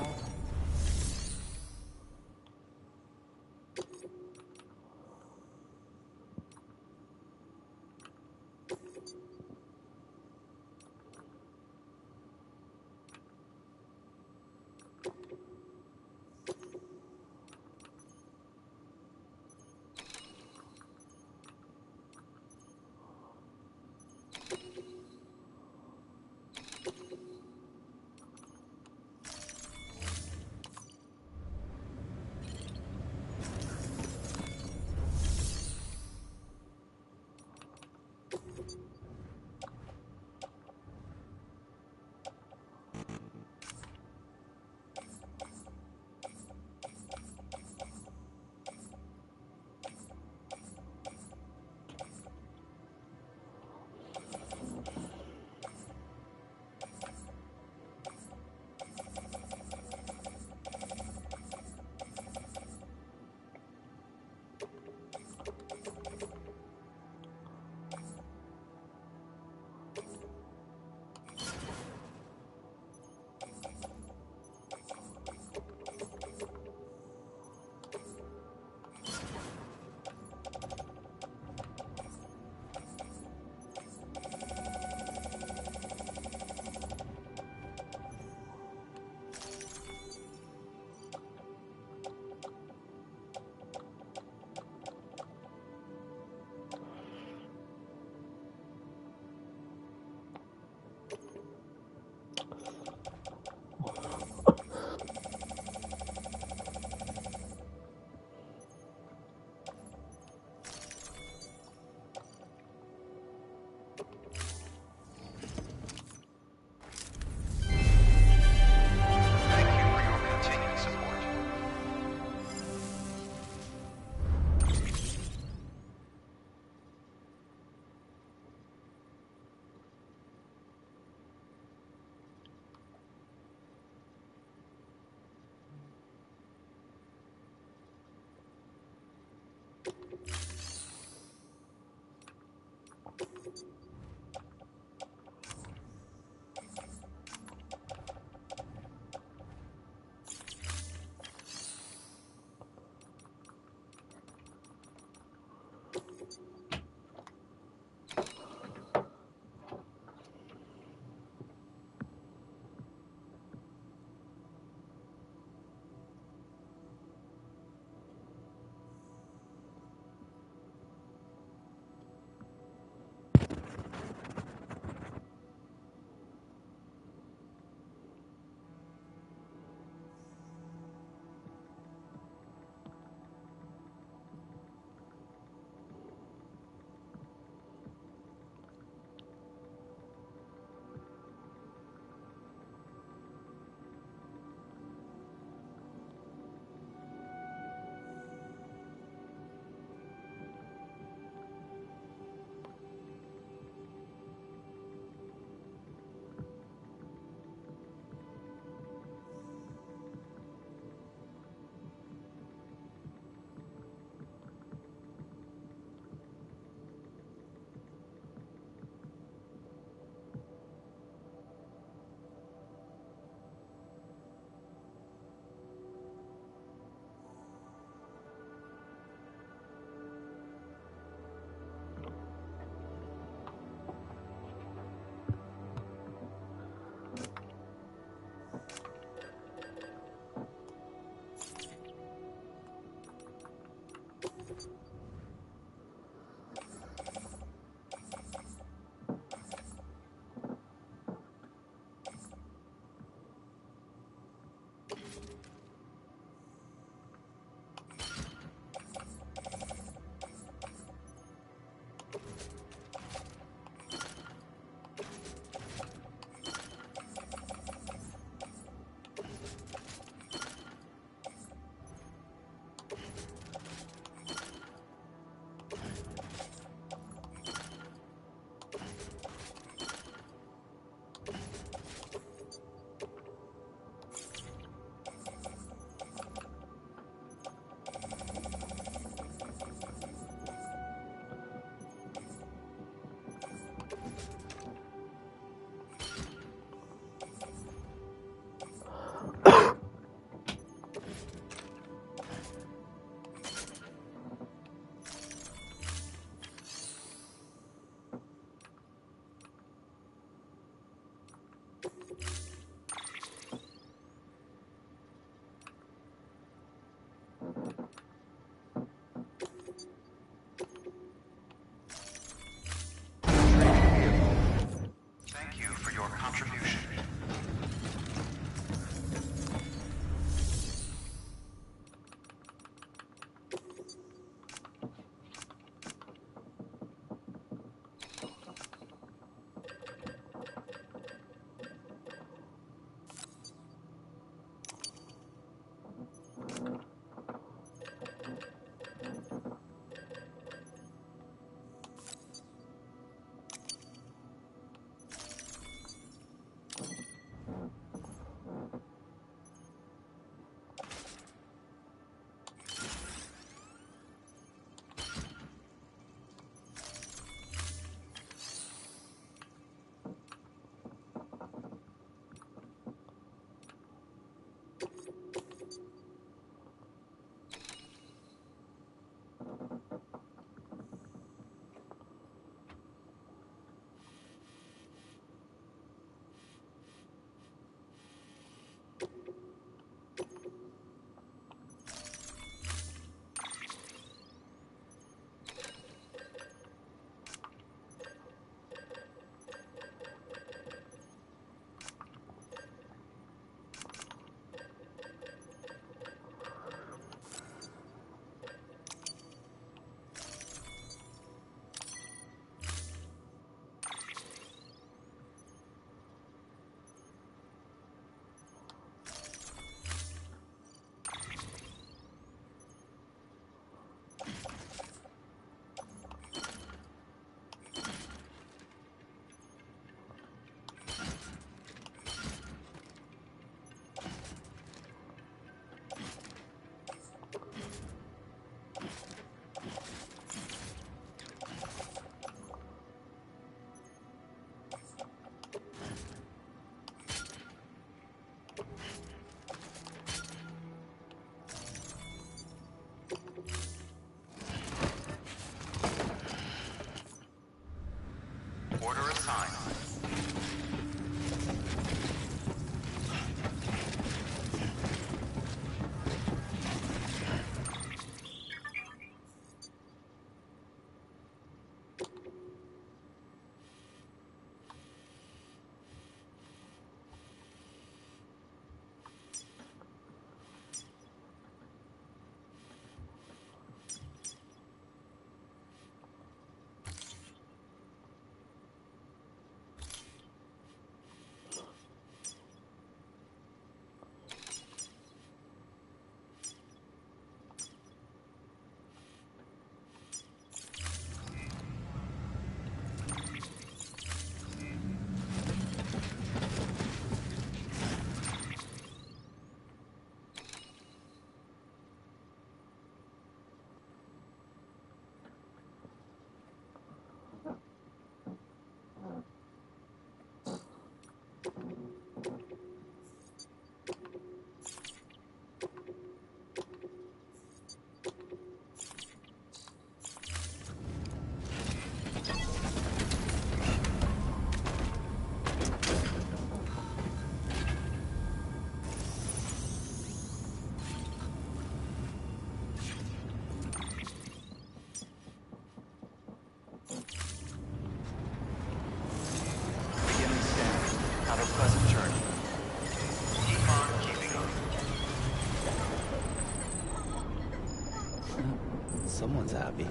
Someone's happy.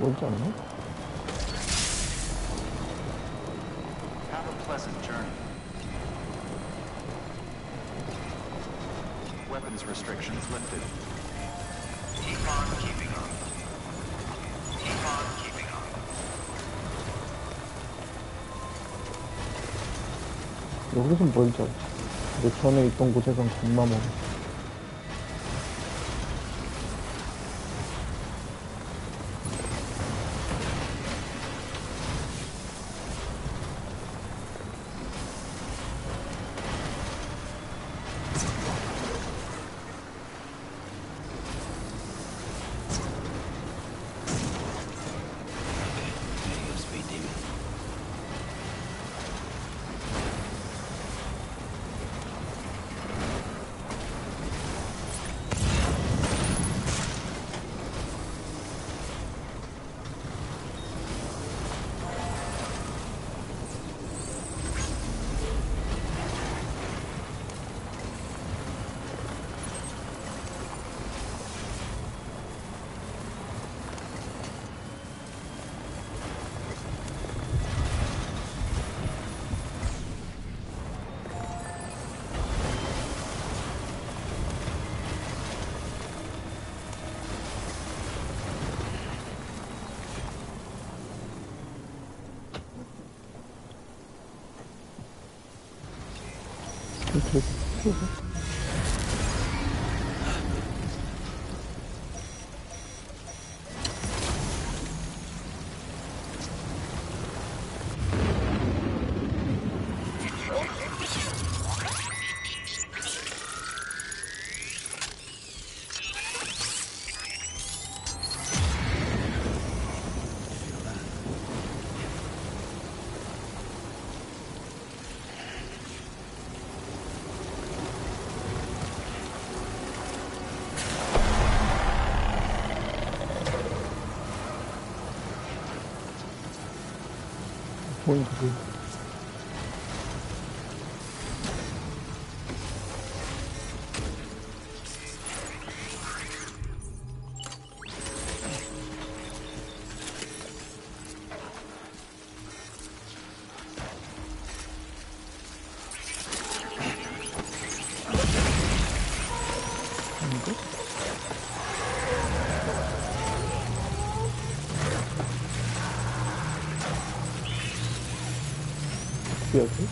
멀지 않나? Have a pleasant journey. Weapons restrictions lifted. Keep on keeping on. Keep on keeping on. 여기선 멀지 않지. 근데 전에 있던 곳에선 겁나 멀어. 보인다, 보인다. 여기?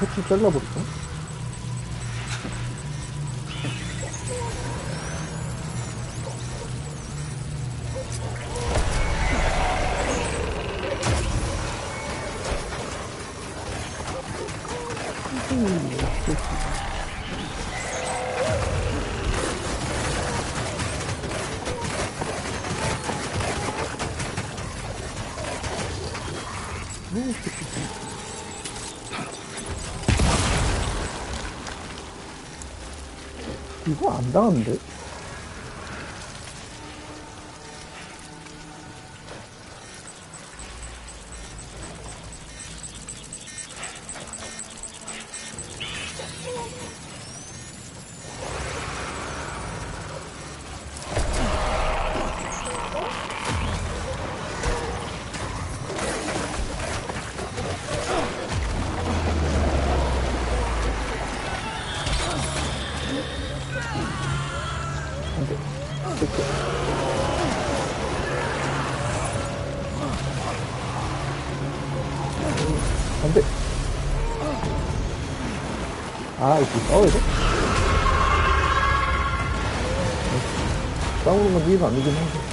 패치 잘라버릴까? 이거 안 당하는데? 안 돼. 아, 이거 싸워야 돼? 싸우는 건 이해가 안 되긴 한데.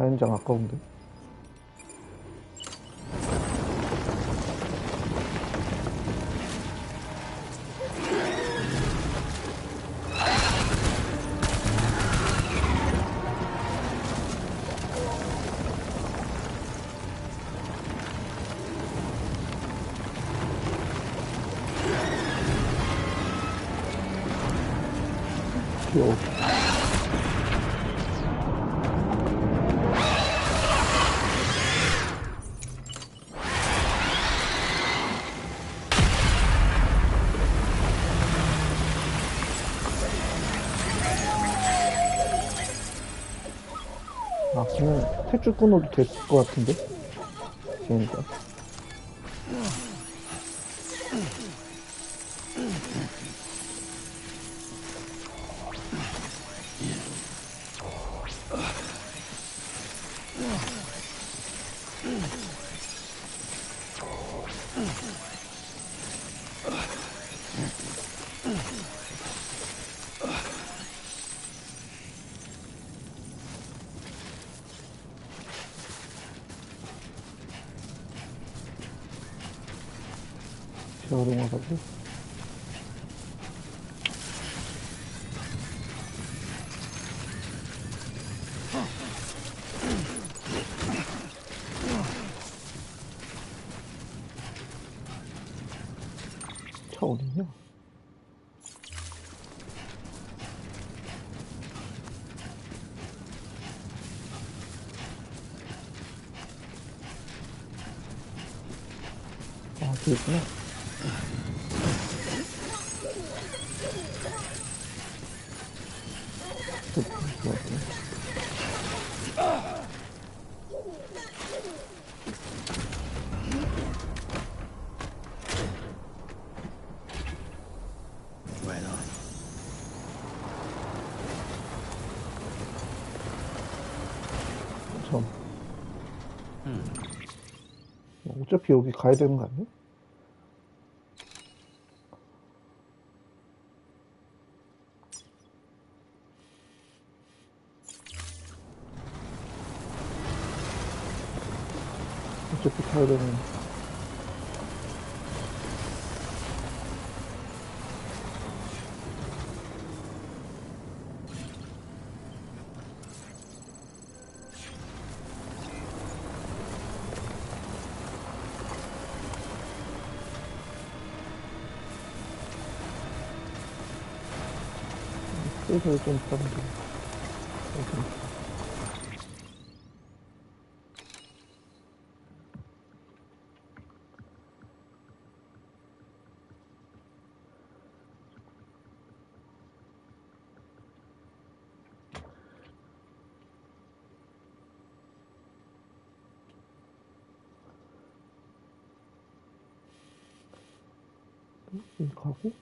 자연장 아까운데. 귀여워. 아, 그냥 탯줄 끊어도 될 것 같은데? 그러니까. 재활용해가지고. 차 어딨냐? 아, 저기 있구나. Right on. 참. 어차피 여기 가야 되는 거 아니야? 어차피 가야 되는. 그래서 좀 다른데. 여기 가고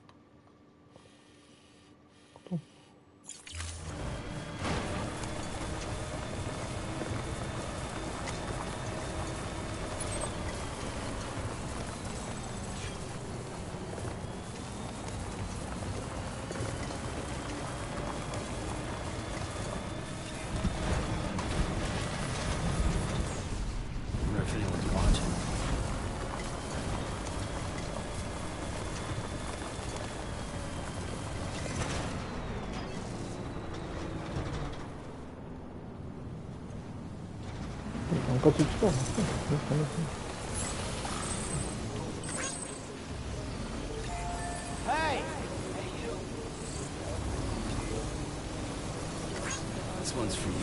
또 Wonder if anyone's watching. 안까지 치도 않았어. Hey! This one's for you.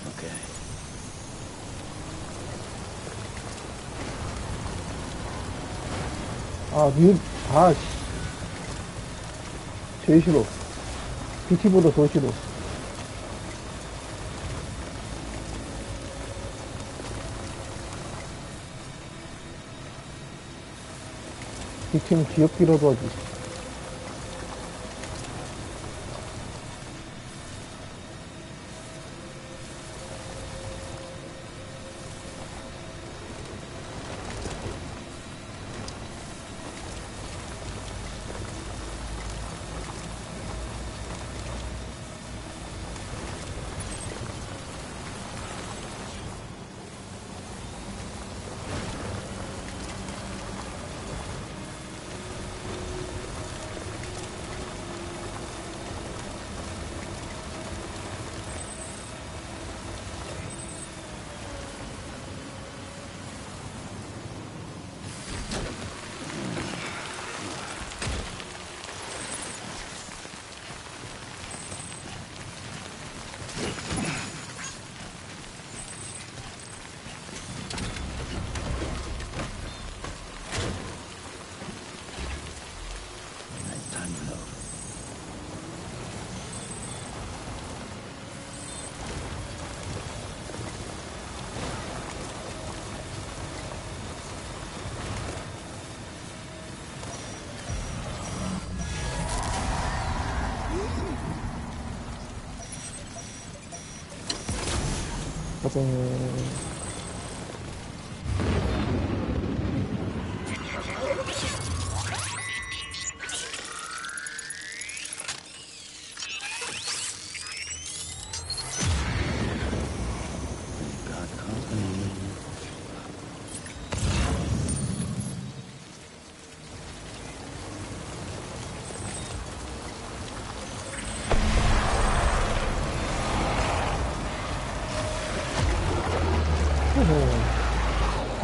Okay. 씨. 제일 싫어. BT보다 더 싫어. 이 팀 귀엽기라도 하지. 가자.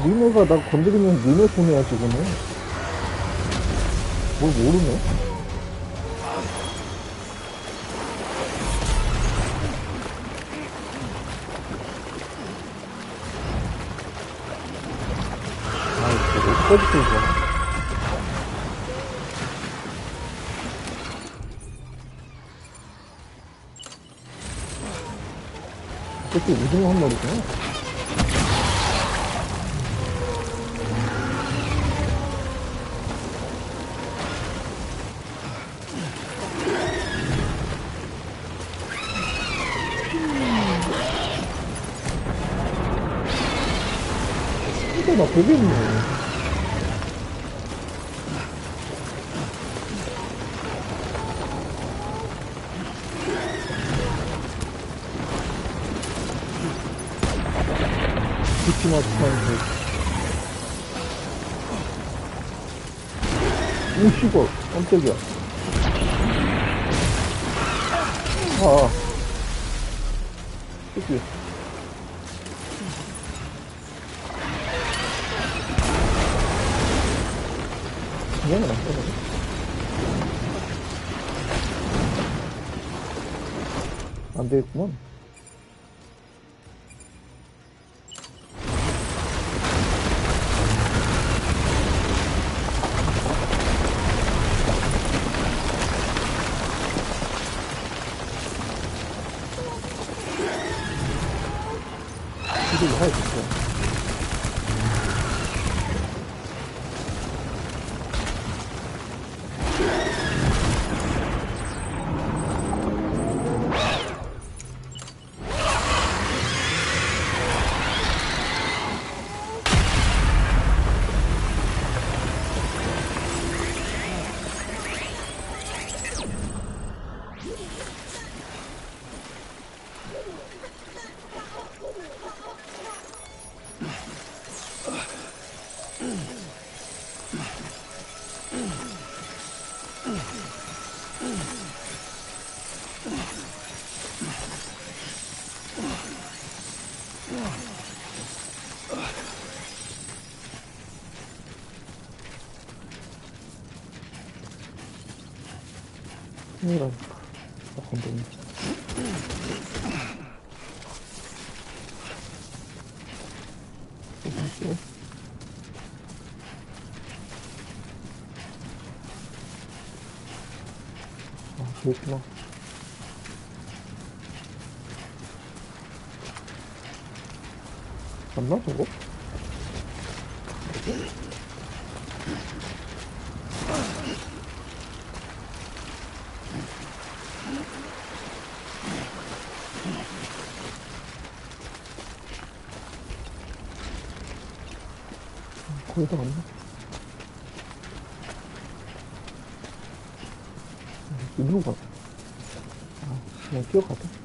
니네가 나 건드리면 니네 손해야 지금은. 뭘 모르네. 아 이거 어디까지 끌고 그때 우승 한 마리구나. 나 되게 있네. 비키마 스타인드. 오, 씨발. 깜짝이야. 아. 새끼. 그냥은 안 되네. 안 되겠구만. 이거 해야겠어. 이라니까. 나 건드니. 아, 그렇구나. 맞나, 저거? 거기다 갔나? 일로 가. 아, 그냥 뛰어가자.